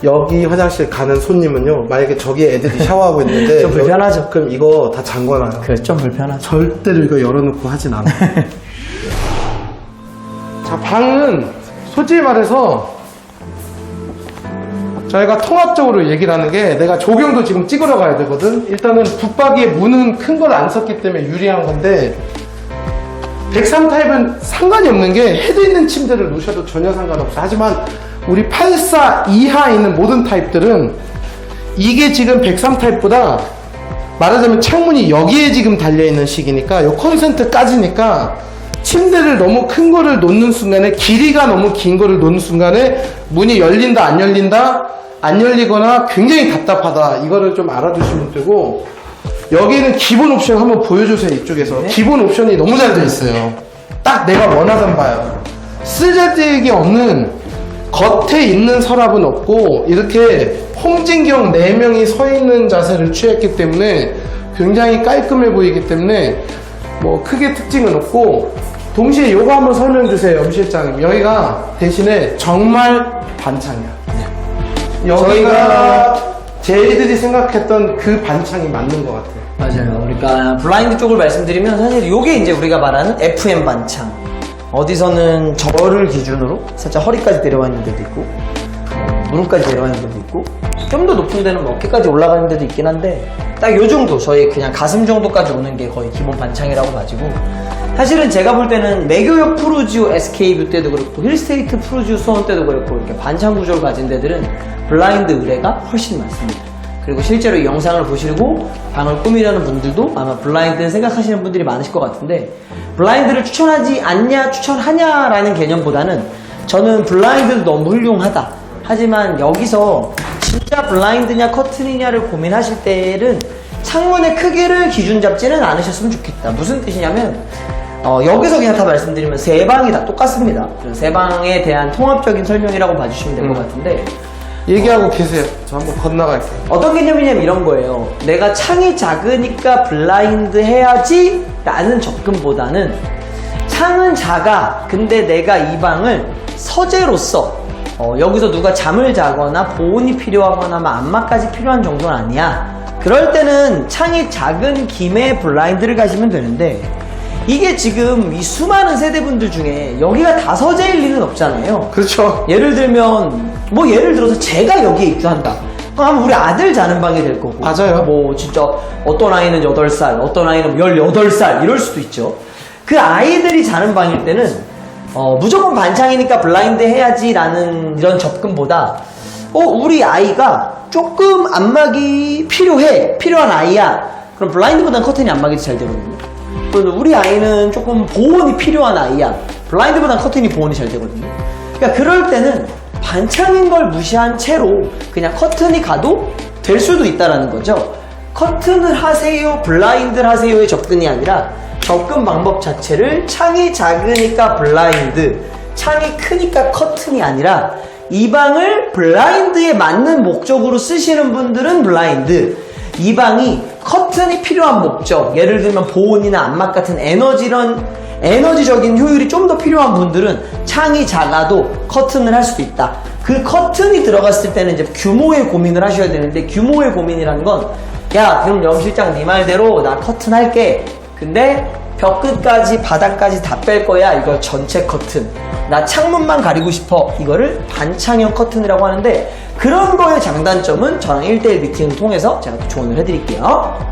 S1: 여기 화장실 가는 손님은요. 만약에 저기 애들이 샤워하고 있는데
S2: 좀 불편하죠.
S1: 그럼 이거 다 잠궈놔요.
S2: 그래 좀 불편하죠.
S1: 절대로 이거 열어놓고 하진 않아. 자, 방은 솔직히 말해서 저희가 통합적으로 얘기를 하는 게 내가 조경도 지금 찍으러 가야 되거든. 일단은 붙박이에 문은 큰 걸 안 썼기 때문에 유리한 건데 103 타입은 상관이 없는 게 헤드 있는 침대를 놓으셔도 전혀 상관없어. 하지만 우리 84 이하에 있는 모든 타입들은 이게 지금 103 타입보다 말하자면 창문이 여기에 지금 달려있는 식이니까 요 컨센트 까지니까 침대를 너무 큰 거를 놓는 순간에 길이가 너무 긴 거를 놓는 순간에 문이 열린다 안 열린다 안 열리거나 굉장히 답답하다 이거를 좀 알아두시면 되고 여기는 기본 옵션 한번 보여주세요. 이쪽에서 기본 옵션이 너무 잘 되어 있어요. 딱 내가 원하던 바요. 쓰잘데기 없는 겉에 있는 서랍은 없고 이렇게 홍진경 4명이 서 있는 자세를 취했기 때문에 굉장히 깔끔해 보이기 때문에 뭐 크게 특징은 없고 동시에 요거 한번 설명해 주세요. 염 실장님. 여기가 대신에 정말 반찬이야. 여기가 쟤들이 생각했던 그 반창이 맞는 것 같아요.
S2: 맞아요. 그러니까 블라인드 쪽을 말씀드리면 사실 이게 이제 우리가 말하는 FM 반창. 어디서는 저를 기준으로 살짝 허리까지 내려와 있는 데도 있고 무릎까지 내려와 있는 데도 있고 좀 더 높은 데는 뭐 어깨까지 올라가는 데도 있긴 한데 딱 요 정도 저희 그냥 가슴 정도까지 오는 게 거의 기본 반창이라고 봐지고 사실은 제가 볼 때는 매교역 프루지오 SK뷰 때도 그렇고 힐스테이트 프루지오 수원 때도 그렇고 이렇게 반창 구조를 가진 데들은 블라인드 의뢰가 훨씬 많습니다. 그리고 실제로 이 영상을 보시고 방을 꾸미려는 분들도 아마 블라인드를 생각하시는 분들이 많으실 것 같은데 블라인드를 추천하지 않냐 추천하냐라는 개념보다는 저는 블라인드도 너무 훌륭하다. 하지만 여기서 진짜 블라인드냐 커튼이냐를 고민하실 때는 창문의 크기를 기준 잡지는 않으셨으면 좋겠다. 무슨 뜻이냐면 여기서 그냥 다 말씀드리면 세 방이 다 똑같습니다. 세 방에 대한 통합적인 설명이라고 봐주시면 될 것 같은데
S1: 얘기하고 계세요. 저 한번 건너갈게요.
S2: 어떤 개념이냐면 이런 거예요. 내가 창이 작으니까 블라인드 해야지 라는 접근보다는 창은 작아. 근데 내가 이 방을 서재로서 여기서 누가 잠을 자거나 보온이 필요하거나 안마까지 필요한 정도는 아니야. 그럴 때는 창이 작은 김에 블라인드를 가시면 되는데 이게 지금 이 수많은 세대분들 중에 여기가 다 서재일 리는 없잖아요.
S1: 그렇죠.
S2: 예를 들면 예를 들어서 제가 여기에 입주한다. 그럼 우리 아들 자는 방이 될 거고.
S1: 맞아요.
S2: 진짜 어떤 아이는 8살, 어떤 아이는 18살 이럴 수도 있죠. 그 아이들이 자는 방일 때는 무조건 반창이니까 블라인드 해야지라는 이런 접근보다 우리 아이가 조금 안막이 필요한 아이야. 그럼 블라인드보다는 커튼이 안막이 잘 되거든요. 그리고 우리 아이는 조금 보온이 필요한 아이야. 블라인드보다는 커튼이 보온이 잘 되거든요. 그러니까 그럴 때는 반창인 걸 무시한 채로 그냥 커튼이 가도 될 수도 있다라는 거죠. 커튼을 하세요, 블라인드를 하세요의 접근이 아니라 접근 방법 자체를 창이 작으니까 블라인드, 창이 크니까 커튼이 아니라 이 방을 블라인드에 맞는 목적으로 쓰시는 분들은 블라인드, 이 방이 커튼이 필요한 목적, 예를 들면 보온이나 안막 같은 에너지적인 효율이 좀 더 필요한 분들은 창이 작아도 커튼을 할 수도 있다. 그 커튼이 들어갔을 때는 이제 규모의 고민을 하셔야 되는데 규모의 고민이라는 건 그럼 영 실장 네 말대로 나 커튼 할게. 근데 벽 끝까지 바닥까지 다 뺄 거야. 이거 전체 커튼. 나 창문만 가리고 싶어. 이거를 반창형 커튼이라고 하는데 그런 거의 장단점은 저랑 1대1 미팅을 통해서 제가 또 조언을 해드릴게요.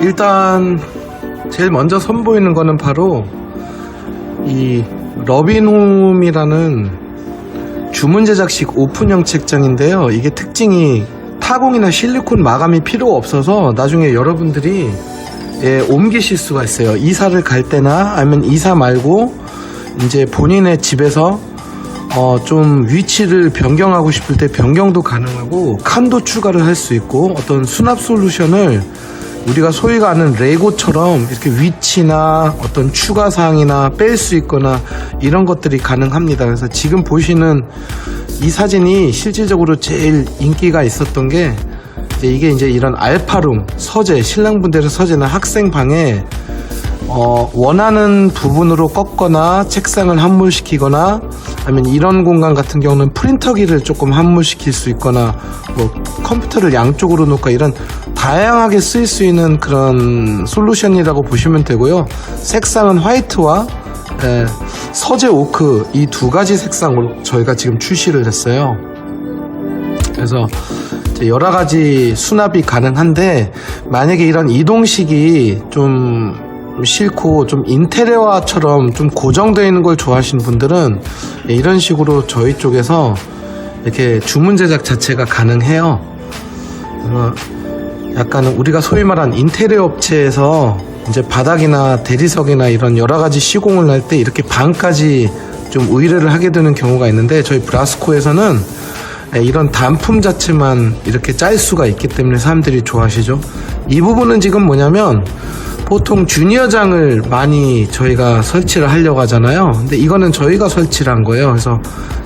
S1: 일단 제일 먼저 선보이는 거는 바로 이 러빈홈이라는 주문 제작식 오픈형 책장인데요. 이게 특징이 타공이나 실리콘 마감이 필요 없어서 나중에 여러분들이 옮기실 수가 있어요. 이사를 갈 때나 아니면 이사 말고 이제 본인의 집에서 좀 위치를 변경하고 싶을 때 변경도 가능하고 칸도 추가를 할 수 있고 어떤 수납 솔루션을 우리가 소위가 아는 레고처럼 이렇게 위치나 어떤 추가 사항이나 뺄 수 있거나 이런 것들이 가능합니다. 그래서 지금 보시는 이 사진이 실질적으로 제일 인기가 있었던 게 이게 이제 이런 알파룸 서재, 신랑분들의 서재나 학생 방에 원하는 부분으로 꺾거나 책상을 함몰시키거나 아니면 이런 공간 같은 경우는 프린터기를 조금 함몰시킬 수 있거나 뭐 컴퓨터를 양쪽으로 놓을까 이런 다양하게 쓰일 수 있는 그런 솔루션이라고 보시면 되고요. 색상은 화이트와 서재 오크 이 두 가지 색상으로 저희가 지금 출시를 했어요. 그래서 여러 가지 수납이 가능한데 만약에 이런 이동식이 좀 싫고 좀 인테리어처럼 좀 고정되어 있는 걸 좋아하시는 분들은 이런 식으로 저희 쪽에서 이렇게 주문 제작 자체가 가능해요. 그래서 약간 우리가 소위 말한 인테리어 업체에서 이제 바닥이나 대리석이나 이런 여러 가지 시공을 할 때 이렇게 방까지 좀 의뢰를 하게 되는 경우가 있는데 저희 브라스코에서는 이런 단품 자체만 이렇게 짤 수가 있기 때문에 사람들이 좋아하시죠. 이 부분은 지금 뭐냐면 보통 주니어장을 많이 저희가 설치를 하려고 하잖아요. 근데 이거는 저희가 설치를 한 거예요. 그래서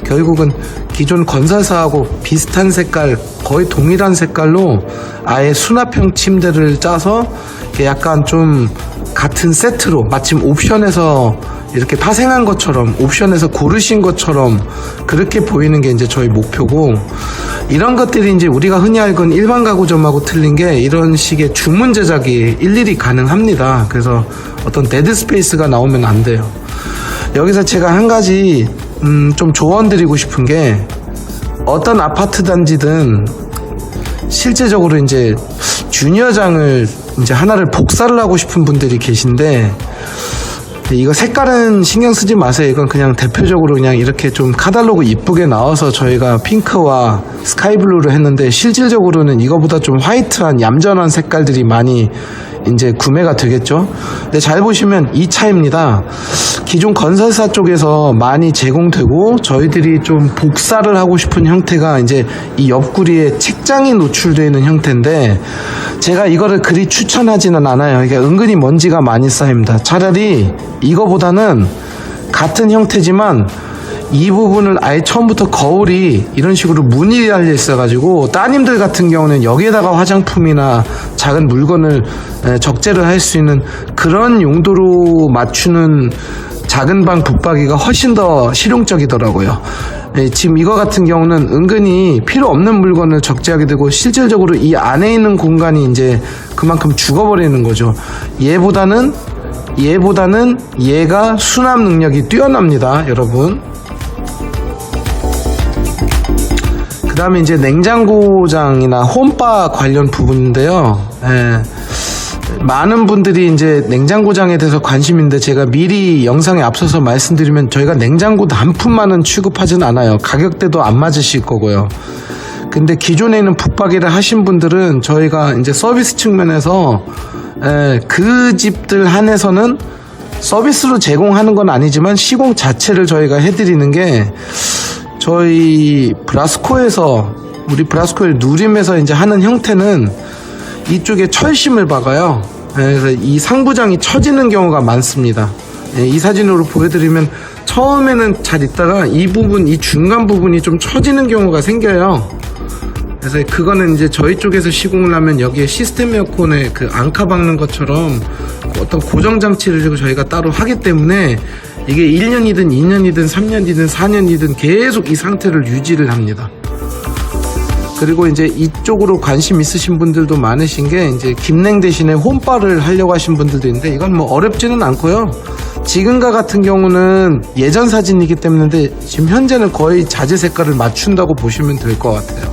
S1: 결국은 기존 건설사하고 비슷한 색깔, 거의 동일한 색깔로 아예 수납형 침대를 짜서 이렇게 약간 좀 같은 세트로 마침 옵션에서 이렇게 파생한 것처럼 옵션에서 고르신 것처럼 그렇게 보이는 게 이제 저희 목표고 이런 것들이 이제 우리가 흔히 알건 일반 가구점하고 틀린 게 이런 식의 주문 제작이 일일이 가능합니다. 그래서 어떤 데드 스페이스가 나오면 안 돼요. 여기서 제가 한 가지 좀 조언 드리고 싶은 게 어떤 아파트 단지든 실제적으로 이제 주니어장을 이제 하나를 복사를 하고 싶은 분들이 계신데 이거 색깔은 신경 쓰지 마세요. 이건 그냥 대표적으로 그냥 이렇게 좀 카탈로그 이쁘게 나와서 저희가 핑크와 스카이블루로 했는데 실질적으로는 이거보다 좀 화이트한 얌전한 색깔들이 많이 이제 구매가 되겠죠. 근데 잘 보시면 이 차이입니다. 기존 건설사 쪽에서 많이 제공되고 저희들이 좀 복사를 하고 싶은 형태가 이제 이 옆구리에 책장이 노출되어 있는 형태인데 제가 이거를 그리 추천하지는 않아요. 이게 은근히 먼지가 많이 쌓입니다. 차라리 이거보다는 같은 형태지만 이 부분을 아예 처음부터 거울이 이런 식으로 문이 달려 있어가지고 따님들 같은 경우는 여기에다가 화장품이나 작은 물건을 적재를 할 수 있는 그런 용도로 맞추는 작은 방 붙박이가 훨씬 더 실용적이더라고요. 지금 이거 같은 경우는 은근히 필요 없는 물건을 적재하게 되고 실질적으로 이 안에 있는 공간이 이제 그만큼 죽어버리는 거죠. 얘보다는 얘가 수납 능력이 뛰어납니다, 여러분. 그 다음에 이제 냉장고장이나 홈바 관련 부분인데요. 많은 분들이 이제 냉장고장에 대해서 관심인데 제가 미리 영상에 앞서서 말씀드리면 저희가 냉장고 단품만은 취급하진 않아요. 가격대도 안 맞으실 거고요. 근데 기존에 있는 붙박이를 하신 분들은 저희가 이제 서비스 측면에서 그 집들 한해서는 서비스로 제공하는 건 아니지만 시공 자체를 저희가 해드리는 게 저희 브라스코에서 우리 브라스코의 누림에서 이제 하는 형태는 이쪽에 철심을 박아요. 그래서 이 상부장이 처지는 경우가 많습니다. 이 사진으로 보여드리면 처음에는 잘 있다가 이 부분, 이 중간 부분이 좀 처지는 경우가 생겨요. 그래서 그거는 이제 저희 쪽에서 시공을 하면 여기에 시스템 에어컨에 그 앙카 박는 것처럼 어떤 고정 장치를 저희가 따로 하기 때문에 이게 1년이든 2년이든 3년이든 4년이든 계속 이 상태를 유지를 합니다. 그리고 이제 이쪽으로 관심 있으신 분들도 많으신 게 이제 김냉 대신에 홈바를 하려고 하신 분들도 있는데 이건 뭐 어렵지는 않고요. 지금과 같은 경우는 예전 사진이기 때문에 지금 현재는 거의 자재 색깔을 맞춘다고 보시면 될 것 같아요.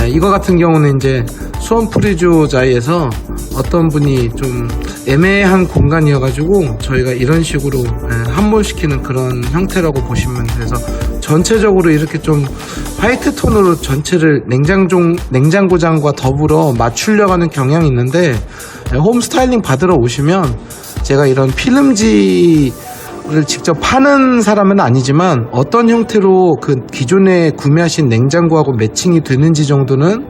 S1: 이거 같은 경우는 이제 수원 프리조자이에서 어떤 분이 좀 애매한 공간이어가지고 저희가 이런 식으로 함몰시키는 그런 형태라고 보시면 돼서 전체적으로 이렇게 좀 화이트 톤으로 전체를 냉장고장과 더불어 맞추려고 하는 경향이 있는데 홈 스타일링 받으러 오시면 제가 이런 필름지를 직접 파는 사람은 아니지만 어떤 형태로 그 기존에 구매하신 냉장고하고 매칭이 되는지 정도는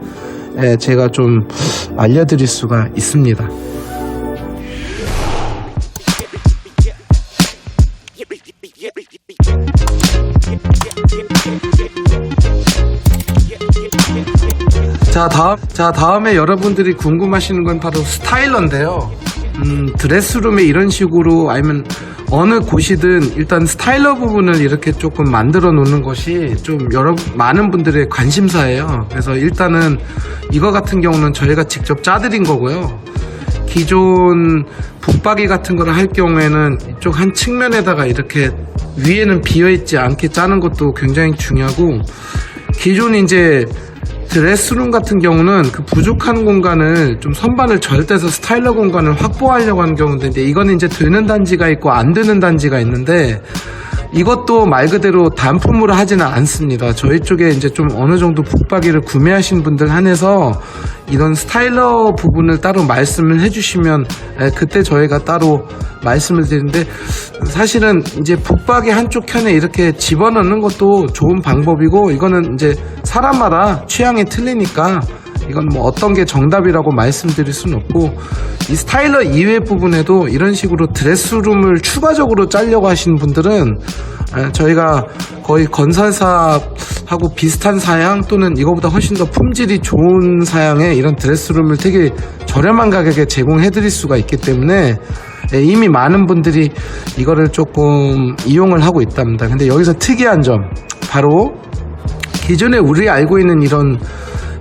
S1: 제가 좀 알려드릴 수가 있습니다. 자, 다음에 여러분들이 궁금하시는 건 바로 스타일러인데요. 드레스룸에 이런 식으로 아니면 어느 곳이든 일단 스타일러 부분을 이렇게 조금 만들어 놓는 것이 좀 많은 분들의 관심사예요. 그래서 일단은 이거 같은 경우는 저희가 직접 짜드린 거고요. 기존 붙박이 같은 거를 할 경우에는 이쪽 한 측면에다가 이렇게 위에는 비어있지 않게 짜는 것도 굉장히 중요하고, 기존 이제 드레스룸 같은 경우는 그 부족한 공간을 좀 선반을 절대서 스타일러 공간을 확보하려고 하는 경우인데, 이거는 이제 되는 단지가 있고 안 되는 단지가 있는데, 이것도 말 그대로 단품으로 하지는 않습니다. 저희 쪽에 이제 좀 어느 정도 붙박이를 구매하신 분들 한해서 이런 스타일러 부분을 따로 말씀을 해주시면 그때 저희가 따로 말씀을 드리는데, 사실은 이제 붙박이 한쪽 켠에 이렇게 집어넣는 것도 좋은 방법이고, 이거는 이제 사람마다 취향이 틀리니까 이건 뭐 어떤 게 정답이라고 말씀드릴 수는 없고, 이 스타일러 이외 부분에도 이런 식으로 드레스룸을 추가적으로 짜려고 하시는 분들은 저희가 거의 건설사하고 비슷한 사양 또는 이거보다 훨씬 더 품질이 좋은 사양의 이런 드레스룸을 되게 저렴한 가격에 제공해 드릴 수가 있기 때문에 이미 많은 분들이 이거를 조금 이용을 하고 있답니다. 근데 여기서 특이한 점, 바로 기존에 우리 알고 있는 이런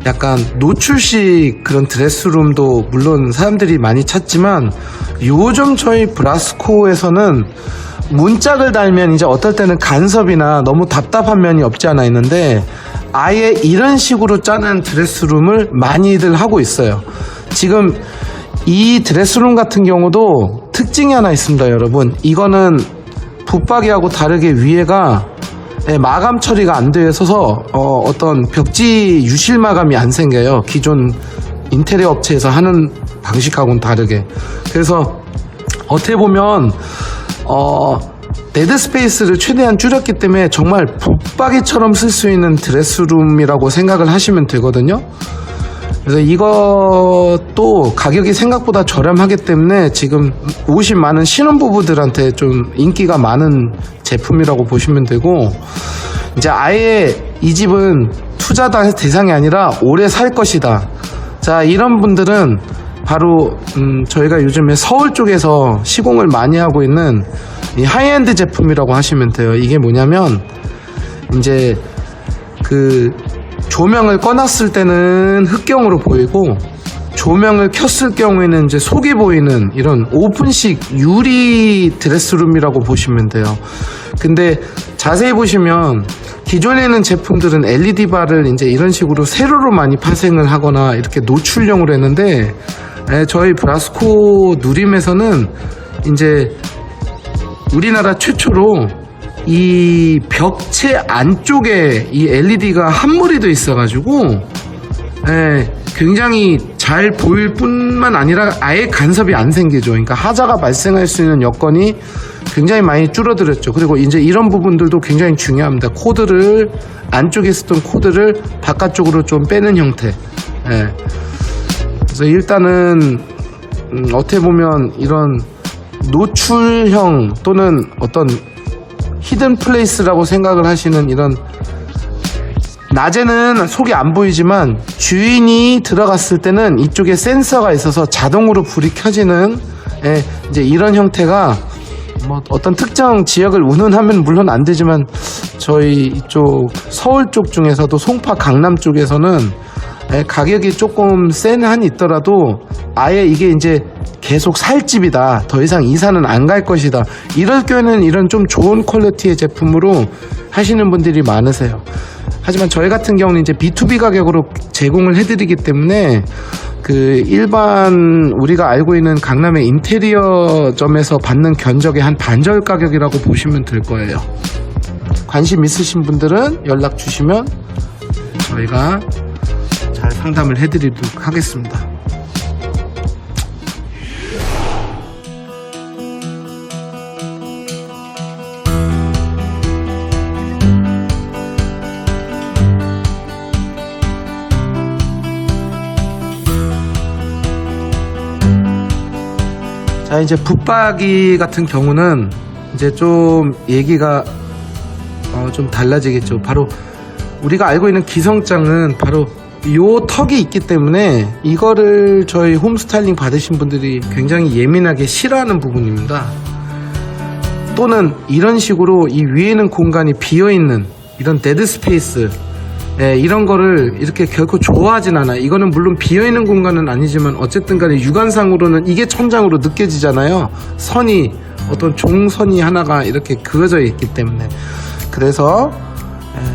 S1: 약간 노출식 그런 드레스룸도 물론 사람들이 많이 찾지만, 요즘 저희 브라스코에서는 문짝을 달면 이제 어떨 때는 간섭이나 너무 답답한 면이 없지 않아 있는데, 아예 이런 식으로 짜는 드레스룸을 많이들 하고 있어요. 지금 이 드레스룸 같은 경우도 특징이 하나 있습니다, 여러분. 이거는 붙박이하고 다르게 위에가 마감 처리가 안 되어 있어서 어떤 벽지 유실 마감이 안 생겨요. 기존 인테리어 업체에서 하는 방식하고는 다르게. 그래서 어떻게 보면 데드 스페이스를 최대한 줄였기 때문에 정말 붙박이처럼 쓸 수 있는 드레스룸이라고 생각을 하시면 되거든요. 그래서 이것도 가격이 생각보다 저렴하기 때문에 지금 오신 많은 신혼부부들한테 좀 인기가 많은 제품이라고 보시면 되고, 이제 아예 이 집은 투자 대상이 아니라 오래 살 것이다. 자, 이런 분들은 바로 저희가 요즘에 서울 쪽에서 시공을 많이 하고 있는 이 하이엔드 제품이라고 하시면 돼요. 이게 뭐냐면 이제 그 조명을 꺼놨을 때는 흑경으로 보이고, 조명을 켰을 경우에는 이제 속이 보이는 이런 오픈식 유리 드레스룸이라고 보시면 돼요. 근데 자세히 보시면 기존에 있는 제품들은 LED 바를 이제 이런 식으로 세로로 많이 파생을 하거나 이렇게 노출형으로 했는데, 저희 브라스코 누림에서는 이제 우리나라 최초로 이 벽체 안쪽에 이 LED가 함몰이 돼 있어가지고 굉장히 잘 보일 뿐만 아니라 아예 간섭이 안 생기죠. 그러니까 하자가 발생할 수 있는 여건이 굉장히 많이 줄어들었죠. 그리고 이제 이런 부분들도 굉장히 중요합니다. 코드를, 안쪽에 있었던 코드를 바깥쪽으로 좀 빼는 형태. 그래서 일단은 어떻게 보면 이런 노출형 또는 어떤 히든 플레이스라고 생각을 하시는, 이런 낮에는 속이 안 보이지만 주인이 들어갔을 때는 이쪽에 센서가 있어서 자동으로 불이 켜지는 이제 이런 형태가 뭐 어떤 특정 지역을 운운하면 물론 안 되지만 저희 이쪽 서울 쪽 중에서도 송파 강남 쪽에서는 가격이 조금 센 한이 있더라도 아예 이게 이제 계속 살 집이다, 더 이상 이사는 안 갈 것이다, 이럴 경우에는 이런 좀 좋은 퀄리티의 제품으로 하시는 분들이 많으세요. 하지만 저희 같은 경우는 이제 B2B 가격으로 제공을 해드리기 때문에 그 일반 우리가 알고 있는 강남의 인테리어점에서 받는 견적의 한 반절 가격이라고 보시면 될 거예요. 관심 있으신 분들은 연락 주시면 저희가 잘 상담을 해드리도록 하겠습니다. 자, 이제 붙박이 같은 경우는 이제 좀 얘기가 좀 달라지겠죠. 바로 우리가 알고 있는 기성장은 바로 요 턱이 있기 때문에 이거를 저희 홈스타일링 받으신 분들이 굉장히 예민하게 싫어하는 부분입니다. 또는 이런 식으로 이 위에는 공간이 비어있는 이런 데드 스페이스, 이런 거를 이렇게 결코 좋아하진 않아요. 이거는 물론 비어있는 공간은 아니지만 어쨌든 간에 육안상으로는 이게 천장으로 느껴지잖아요. 선이, 어떤 종선이 하나가 이렇게 그어져 있기 때문에. 그래서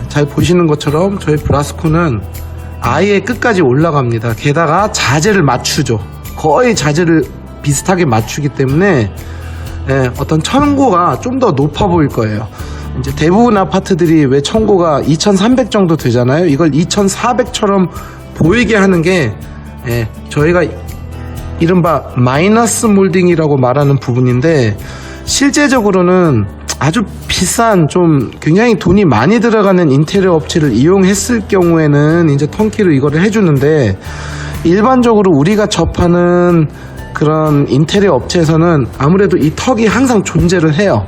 S1: 잘 보시는 것처럼 저희 브라스코는 아예 끝까지 올라갑니다. 게다가 자재를 맞추죠. 거의 자재를 비슷하게 맞추기 때문에 어떤 천고가 좀 더 높아 보일 거예요. 이제 대부분 아파트들이 왜 천고가 2300 정도 되잖아요. 이걸 2400처럼 보이게 하는 게 저희가 이른바 마이너스 몰딩이라고 말하는 부분인데, 실제적으로는 아주 비싼, 좀 굉장히 돈이 많이 들어가는 인테리어 업체를 이용했을 경우에는 이제 턴키로 이거를 해주는데, 일반적으로 우리가 접하는 그런 인테리어 업체에서는 아무래도 이 턱이 항상 존재를 해요.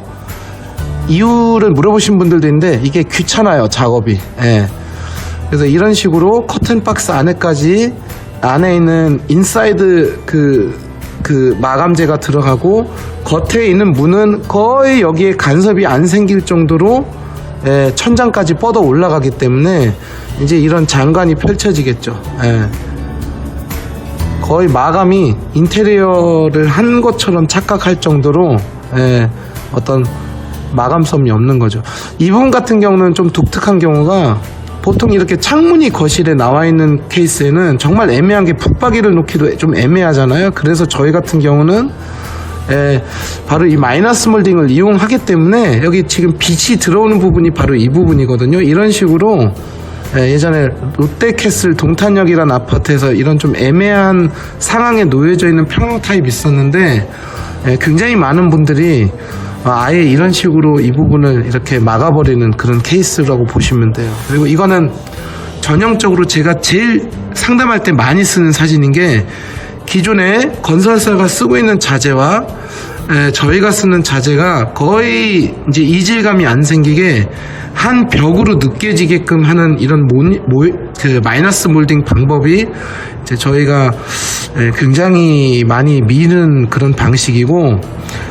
S1: 이유를 물어보신 분들도 있는데 이게 귀찮아요, 작업이. 그래서 이런 식으로 커튼 박스 안에까지, 안에 있는 인사이드 그 마감재가 들어가고, 겉에 있는 문은 거의 여기에 간섭이 안 생길 정도로 천장까지 뻗어 올라가기 때문에 이제 이런 장관이 펼쳐지겠죠. 거의 마감이 인테리어를 한 것처럼 착각할 정도로 어떤 마감섬이 없는 거죠. 이 부분 같은 경우는 좀 독특한 경우가, 보통 이렇게 창문이 거실에 나와 있는 케이스에는 정말 애매한 게 붙박이를 놓기도 좀 애매하잖아요. 그래서 저희 같은 경우는 바로 이 마이너스 몰딩을 이용하기 때문에 여기 지금 빛이 들어오는 부분이 바로 이 부분이거든요. 이런 식으로 예전에 롯데캐슬 동탄역이라는 아파트에서 이런 좀 애매한 상황에 놓여져 있는 평형 타입이 있었는데, 굉장히 많은 분들이 아예 이런 식으로 이 부분을 이렇게 막아버리는 그런 케이스라고 보시면 돼요. 그리고 이거는 전형적으로 제가 제일 상담할 때 많이 쓰는 사진인 게, 기존에 건설사가 쓰고 있는 자재와 저희가 쓰는 자재가 거의 이제 이질감이 안 생기게 한 벽으로 느껴지게끔 하는 이런 그 마이너스 몰딩 방법이 이제 저희가 굉장히 많이 미는 그런 방식이고,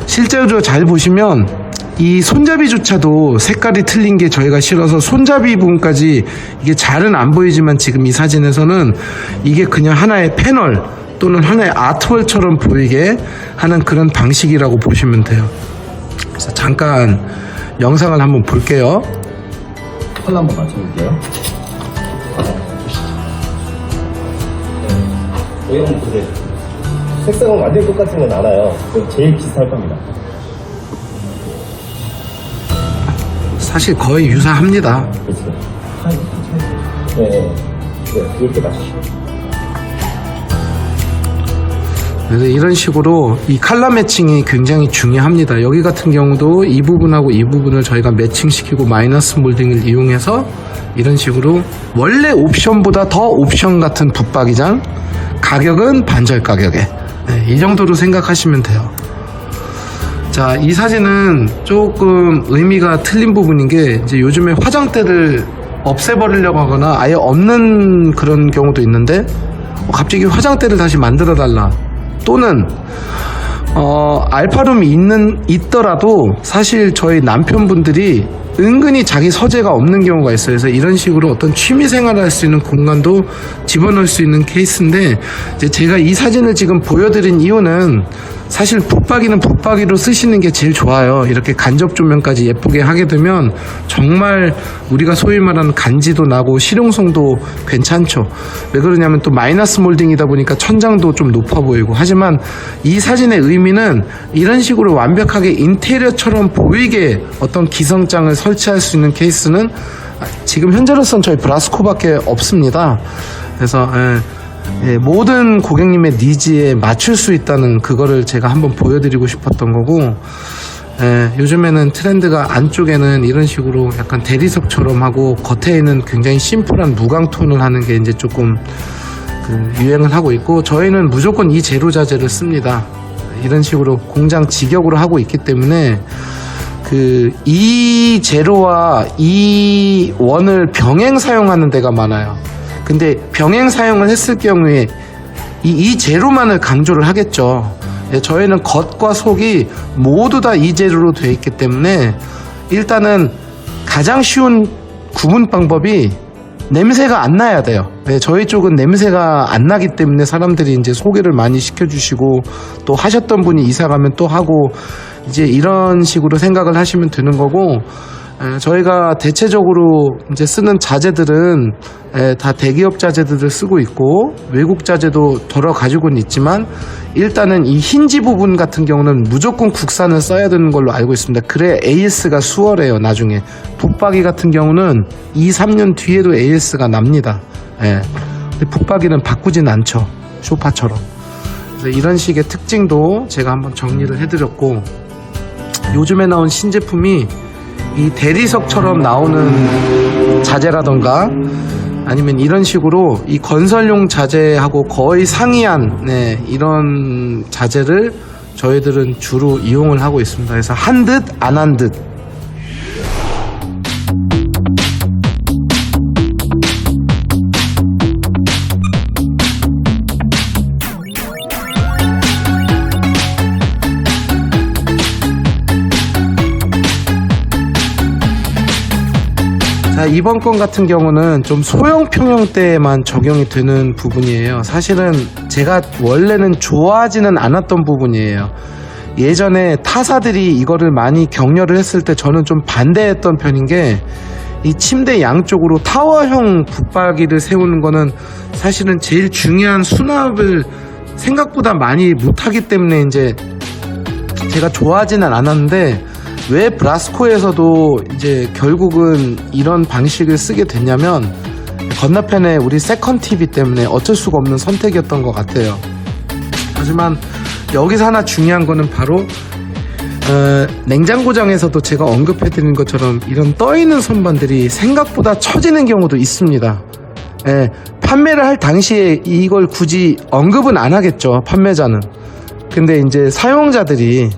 S1: 실제로 잘 보시면 이 손잡이조차도 색깔이 틀린 게 저희가 싫어서 손잡이 부분까지 이게 잘은 안 보이지만 지금 이 사진에서는 이게 그냥 하나의 패널 또는 하나의 아트월처럼 보이게 하는 그런 방식이라고 보시면 돼요. 그래서 잠깐 영상을 한번 볼게요.
S3: 컬러 한번 맞춰볼게요. 모양은 그대로. 색상은 완전히 똑같은 건 알아요. 제일 비슷할 겁니다.
S1: 사실 거의 유사합니다.
S3: 그렇죠. 네, 이렇게 맞추시죠.
S1: 그래서 이런 식으로 이 컬러 매칭이 굉장히 중요합니다. 여기 같은 경우도 이 부분하고 이 부분을 저희가 매칭시키고 마이너스 몰딩을 이용해서 이런 식으로 원래 옵션보다 더 옵션 같은 붙박이장, 가격은 반절 가격에, 이 정도로 생각하시면 돼요. 자, 이 사진은 조금 의미가 틀린 부분인 게, 이제 요즘에 화장대를 없애버리려고 하거나 아예 없는 그런 경우도 있는데, 갑자기 화장대를 다시 만들어 달라, 또는 알파룸이 있더라도 사실 저희 남편분들이 은근히 자기 서재가 없는 경우가 있어요. 그래서 이런 식으로 어떤 취미 생활을 할 수 있는 공간도 집어넣을 수 있는 케이스인데, 이제 제가 이 사진을 지금 보여드린 이유는 사실 붙박이는 붙박이로 쓰시는 게 제일 좋아요. 이렇게 간접 조명까지 예쁘게 하게 되면 정말 우리가 소위 말하는 간지도 나고 실용성도 괜찮죠. 왜 그러냐면 또 마이너스 몰딩이다 보니까 천장도 좀 높아 보이고. 하지만 이 사진의 의미는 이런 식으로 완벽하게 인테리어처럼 보이게 어떤 기성장을 설치할 수 있는 케이스는 지금 현재로서는 저희 브라스코밖에 없습니다. 그래서 모든 고객님의 니즈에 맞출 수 있다는 그거를 제가 한번 보여드리고 싶었던 거고, 요즘에는 트렌드가 안쪽에는 이런 식으로 약간 대리석처럼 하고 겉에는 굉장히 심플한 무광톤을 하는 게 이제 조금 유행을 하고 있고, 저희는 무조건 이 제로 자재를 씁니다. 이런 식으로 공장 직역으로 하고 있기 때문에 이 제로와 이 원을 병행 사용하는 데가 많아요. 근데 병행 사용을 했을 경우에 이 제로만을 강조를 하겠죠. 저희는 겉과 속이 모두 다 이 제로로 되어 있기 때문에 일단은 가장 쉬운 구분 방법이 냄새가 안 나야 돼요. 저희 쪽은 냄새가 안 나기 때문에 사람들이 이제 소개를 많이 시켜주시고, 또 하셨던 분이 이사 가면 또 하고, 이제 이런 식으로 생각을 하시면 되는 거고, 저희가 대체적으로 이제 쓰는 자재들은 다 대기업 자재들을 쓰고 있고, 외국 자재도 덜어 가지고는 있지만, 일단은 이 힌지 부분 같은 경우는 무조건 국산을 써야 되는 걸로 알고 있습니다. 그래 AS가 수월해요. 나중에 붙박이 같은 경우는 2, 3년 뒤에도 AS가 납니다. 근데 붙박이는 바꾸진 않죠. 소파처럼. 그래서 이런 식의 특징도 제가 한번 정리를 해드렸고, 요즘에 나온 신제품이 이 대리석처럼 나오는 자재라던가 아니면 이런 식으로 이 건설용 자재하고 거의 상이한 이런 자재를 저희들은 주로 이용을 하고 있습니다. 그래서 한 듯 안 한 듯. 자, 이번 건 같은 경우는 좀 소형 평형대에만 적용이 되는 부분이에요. 사실은 제가 원래는 좋아하지는 않았던 부분이에요. 예전에 타사들이 이거를 많이 격려를 했을 때 저는 좀 반대했던 편인 게, 이 침대 양쪽으로 타워형 붙박이를 세우는 거는 사실은 제일 중요한 수납을 생각보다 많이 못하기 때문에 이제 제가 좋아하지는 않았는데, 왜 브라스코에서도 이제 결국은 이런 방식을 쓰게 됐냐면, 건너편에 우리 세컨 TV 때문에 어쩔 수가 없는 선택이었던 것 같아요. 하지만 여기서 하나 중요한 거는 바로 냉장고장에서도 제가 언급해드린 것처럼 이런 떠있는 선반들이 생각보다 처지는 경우도 있습니다. 판매를 할 당시에 이걸 굳이 언급은 안 하겠죠, 판매자는. 근데 이제 사용자들이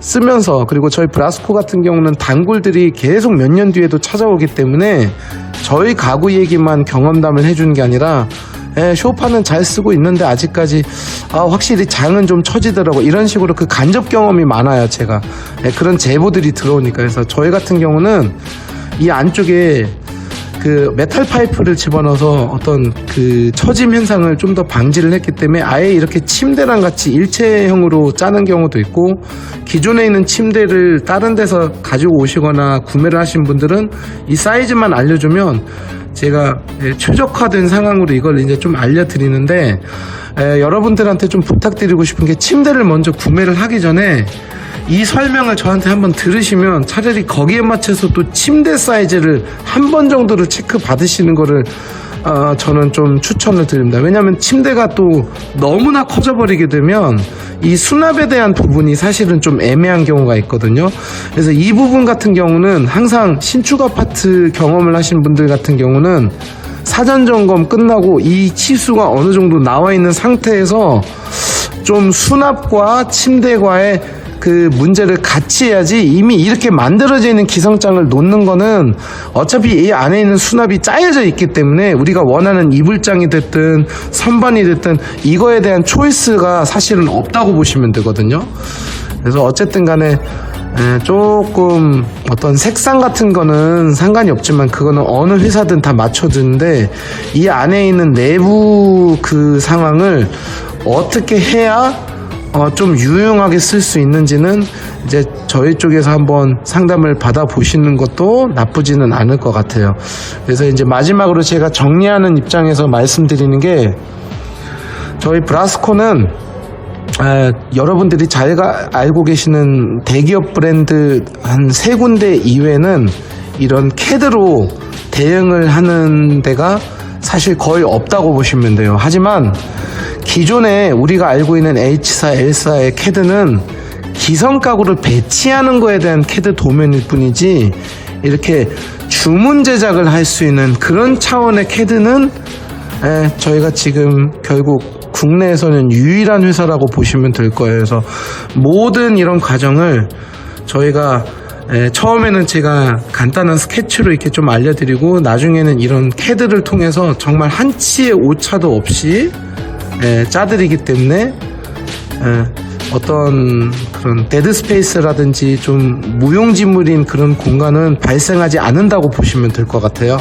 S1: 쓰면서, 그리고 저희 브라스코 같은 경우는 단골들이 계속 몇 년 뒤에도 찾아오기 때문에 저희 가구 얘기만 경험담을 해주는 게 아니라, 쇼파는 잘 쓰고 있는데 아직까지 확실히 장은 좀 처지더라고, 이런 식으로 그 간접 경험이 많아요. 제가 그런 제보들이 들어오니까. 그래서 저희 같은 경우는 이 안쪽에 그 메탈 파이프를 집어넣어서 어떤 그 처짐 현상을 좀 더 방지를 했기 때문에 아예 이렇게 침대랑 같이 일체형으로 짜는 경우도 있고, 기존에 있는 침대를 다른 데서 가지고 오시거나 구매를 하신 분들은 이 사이즈만 알려주면 제가 최적화된 상황으로 이걸 이제 좀 알려드리는데, 여러분들한테 좀 부탁드리고 싶은 게, 침대를 먼저 구매를 하기 전에 이 설명을 저한테 한번 들으시면 차라리 거기에 맞춰서 또 침대 사이즈를 한 번 정도를 체크 받으시는 거를 저는 좀 추천을 드립니다. 왜냐하면 침대가 또 너무나 커져버리게 되면 이 수납에 대한 부분이 사실은 좀 애매한 경우가 있거든요. 그래서 이 부분 같은 경우는 항상 신축 아파트 경험을 하신 분들 같은 경우는 사전 점검 끝나고 이 치수가 어느 정도 나와 있는 상태에서 좀 수납과 침대과의 그 문제를 같이 해야지, 이미 이렇게 만들어져 있는 기성장을 놓는 거는 어차피 이 안에 있는 수납이 짜여져 있기 때문에 우리가 원하는 이불장이 됐든 선반이 됐든 이거에 대한 초이스가 사실은 없다고 보시면 되거든요. 그래서 어쨌든 간에 조금 어떤 색상 같은 거는 상관이 없지만 그거는 어느 회사든 다 맞춰주는데 이 안에 있는 내부 그 상황을 어떻게 해야 좀 유용하게 쓸 수 있는지는 이제 저희 쪽에서 한번 상담을 받아 보시는 것도 나쁘지는 않을 것 같아요. 그래서 이제 마지막으로 제가 정리하는 입장에서 말씀드리는 게 저희 브라스코는 여러분들이 잘 알고 계시는 대기업 브랜드 한 3군데 이외에는 이런 캐드로 대응을 하는 데가 사실 거의 없다고 보시면 돼요. 하지만 기존에 우리가 알고 있는 H사, L사의 캐드는 기성 가구를 배치하는 거에 대한 캐드 도면일 뿐이지 이렇게 주문 제작을 할 수 있는 그런 차원의 캐드는 저희가 지금 결국 국내에서는 유일한 회사라고 보시면 될 거예요. 그래서 모든 이런 과정을 저희가 처음에는 제가 간단한 스케치로 이렇게 좀 알려드리고 나중에는 이런 캐드를 통해서 정말 한치의 오차도 없이 짜드리기 때문에 어떤 그런 데드 스페이스라든지 좀 무용지물인 그런 공간은 발생하지 않는다고 보시면 될 것 같아요.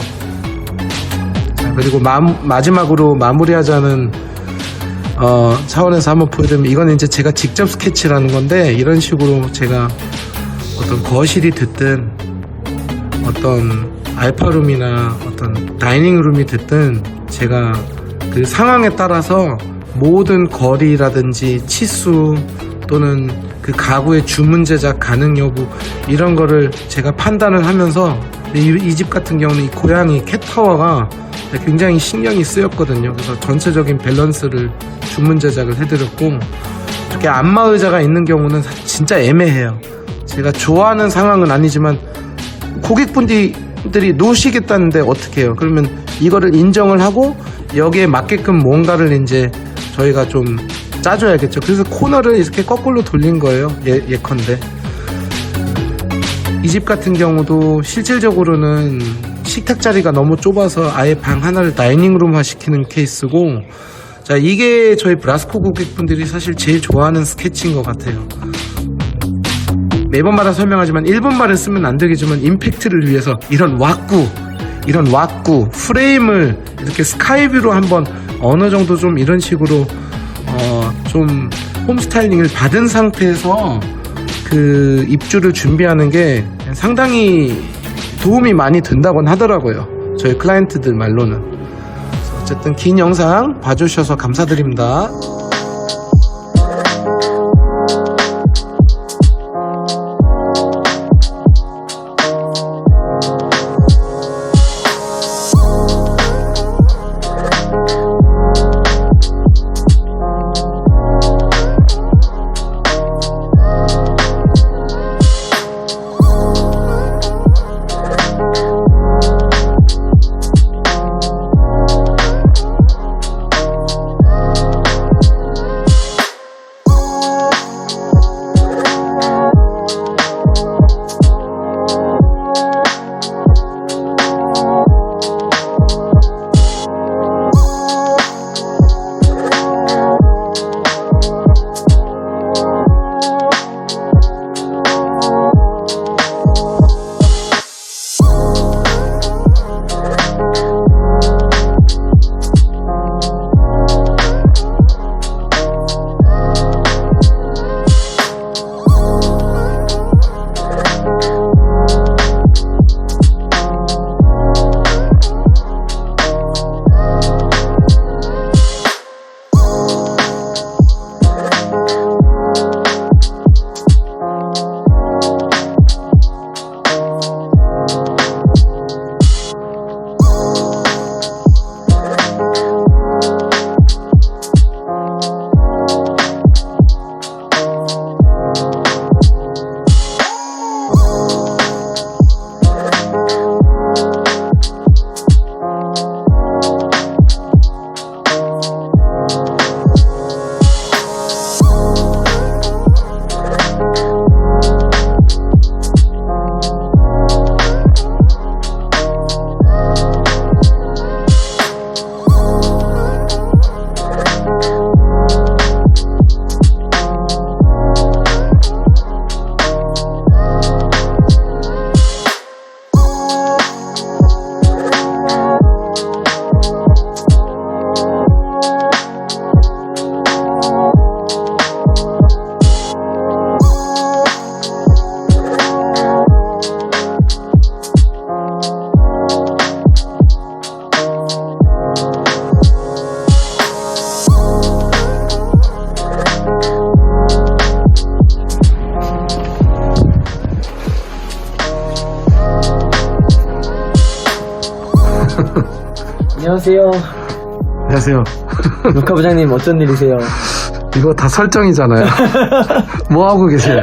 S1: 자, 그리고 마지막으로 마무리하자는 차원에서 한번 보여드리면 이건 이제 제가 직접 스케치라는 건데 이런 식으로 제가 어떤 거실이 됐든 어떤 알파룸이나 어떤 다이닝룸이 됐든 제가 그 상황에 따라서 모든 거리라든지 치수 또는 그 가구의 주문 제작 가능 여부 이런 거를 제가 판단을 하면서 이 집 같은 경우는 이 고양이 캣타워가 굉장히 신경이 쓰였거든요. 그래서 전체적인 밸런스를 주문 제작을 해드렸고 이렇게 안마 의자가 있는 경우는 진짜 애매해요. 제가 좋아하는 상황은 아니지만 고객분들이 놓으시겠다는데 어떻게 해요? 그러면 이거를 인정을 하고 여기에 맞게끔 뭔가를 이제 저희가 좀 짜줘야겠죠. 그래서 코너를 이렇게 거꾸로 돌린 거예요. 예컨대 이 집 같은 경우도 실질적으로는 식탁 자리가 너무 좁아서 아예 방 하나를 다이닝룸화 시키는 케이스고, 자, 이게 저희 브라스코 고객분들이 사실 제일 좋아하는 스케치인 것 같아요. 매번마다 설명하지만 일본말을 쓰면 안 되겠지만 임팩트를 위해서 이런 왁구 프레임을 이렇게 스카이뷰로 한번 어느 정도 좀 이런 식으로 좀 홈스타일링을 받은 상태에서 그 입주를 준비하는 게 상당히 도움이 많이 된다곤 하더라고요. 저희 클라이언트들 말로는. 어쨌든 긴 영상 봐주셔서 감사드립니다.
S2: 안녕하세요.
S1: 안녕하세요.
S2: 녹화 부장님 어쩐 일이세요?
S1: 이거 다 설정이잖아요. 뭐 하고 계세요?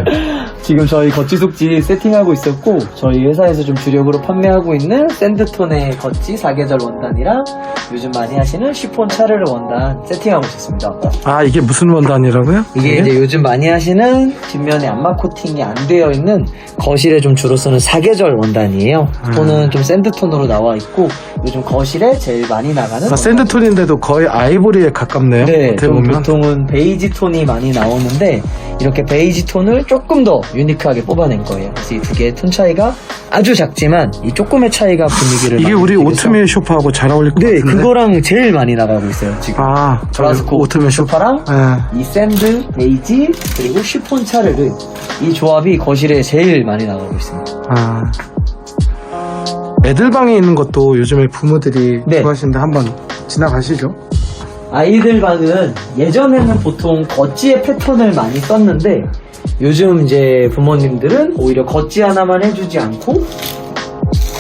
S2: 지금 저희 겉지 속지 세팅하고 있었고 저희 회사에서 좀 주력으로 판매하고 있는 샌드톤의 겉지 4계절 원단이랑 요즘 많이 하시는 쉬폰 차르르 원단 세팅하고 있었습니다.
S1: 아, 이게 무슨 원단이라고요?
S2: 이게 이제 요즘 많이 하시는 뒷면에 암막 코팅이 안 되어 있는 거실에 좀 주로 쓰는 4계절 원단이에요. 톤은 좀 샌드톤으로 나와 있고 요즘 거실에 제일 많이 나가는
S1: 샌드톤인데도 거의 아이보리에 가깝네요.
S2: 네,
S1: 어떻게
S2: 좀
S1: 보면.
S2: 보통은 베이지 톤이 많이 나오는데 이렇게 베이지 톤을 조금 더 유니크하게 뽑아낸 거예요. 그래서 이 두 개의 톤 차이가 아주 작지만 이 조금의 차이가 분위기를
S1: 이게
S2: 많이
S1: 우리
S2: 내서
S1: 오트밀 쇼파하고 잘 어울릴 것
S2: 네,
S1: 같은데.
S2: 그거랑 제일 많이 나가고 있어요, 지금.
S1: 아, 저
S2: 브라스코
S1: 오트밀 쇼파.
S2: 소파랑
S1: 네.
S2: 이 샌드, 베이지, 그리고 쉬폰 차르르. 이 조합이 거실에 제일 많이 나가고 있습니다.
S1: 아. 애들 방에 있는 것도 요즘에 부모들이
S2: 네.
S1: 좋아하시는데 한번 지나가시죠.
S2: 아이들 방은 예전에는 보통 겉지의 패턴을 많이 썼는데 요즘 이제 부모님들은 오히려 겉지 하나만 해주지 않고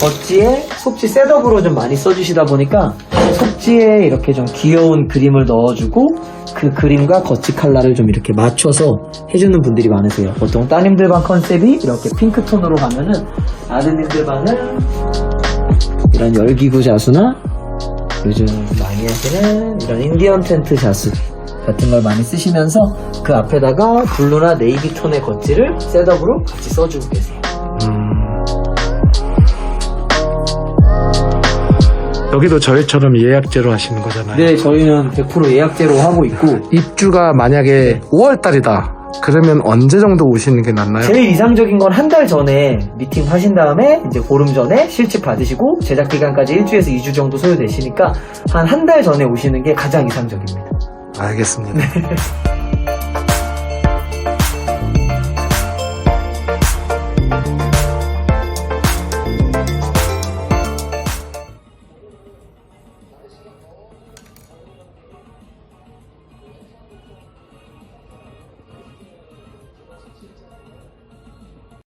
S2: 겉지에 속지 셋업으로 좀 많이 써주시다 보니까 속지에 이렇게 좀 귀여운 그림을 넣어주고 그 그림과 겉지 컬러를 좀 이렇게 맞춰서 해주는 분들이 많으세요. 보통 따님들 방 컨셉이 이렇게 핑크톤으로 가면은 아드님들 방은 이런 열기구 자수나 요즘 많이 하시는 이런 인디언 텐트 자수 같은 걸 많이 쓰시면서 그 앞에다가 블루나 네이비 톤의 겉지를 셋업으로 같이 써주고 계세요.
S1: 여기도 저희처럼 예약제로 하시는 거잖아요.
S2: 네, 저희는 100% 예약제로 하고 있고
S1: 입주가 만약에 5월달이다. 그러면 언제 정도 오시는 게 낫나요?
S2: 제일 이상적인 건 한 달 전에 미팅 하신 다음에 이제 보름 전에 실집 받으시고 제작 기간까지 1주에서 2주 정도 소요되시니까 한 달 전에 오시는 게 가장 이상적입니다.
S1: 알겠습니다.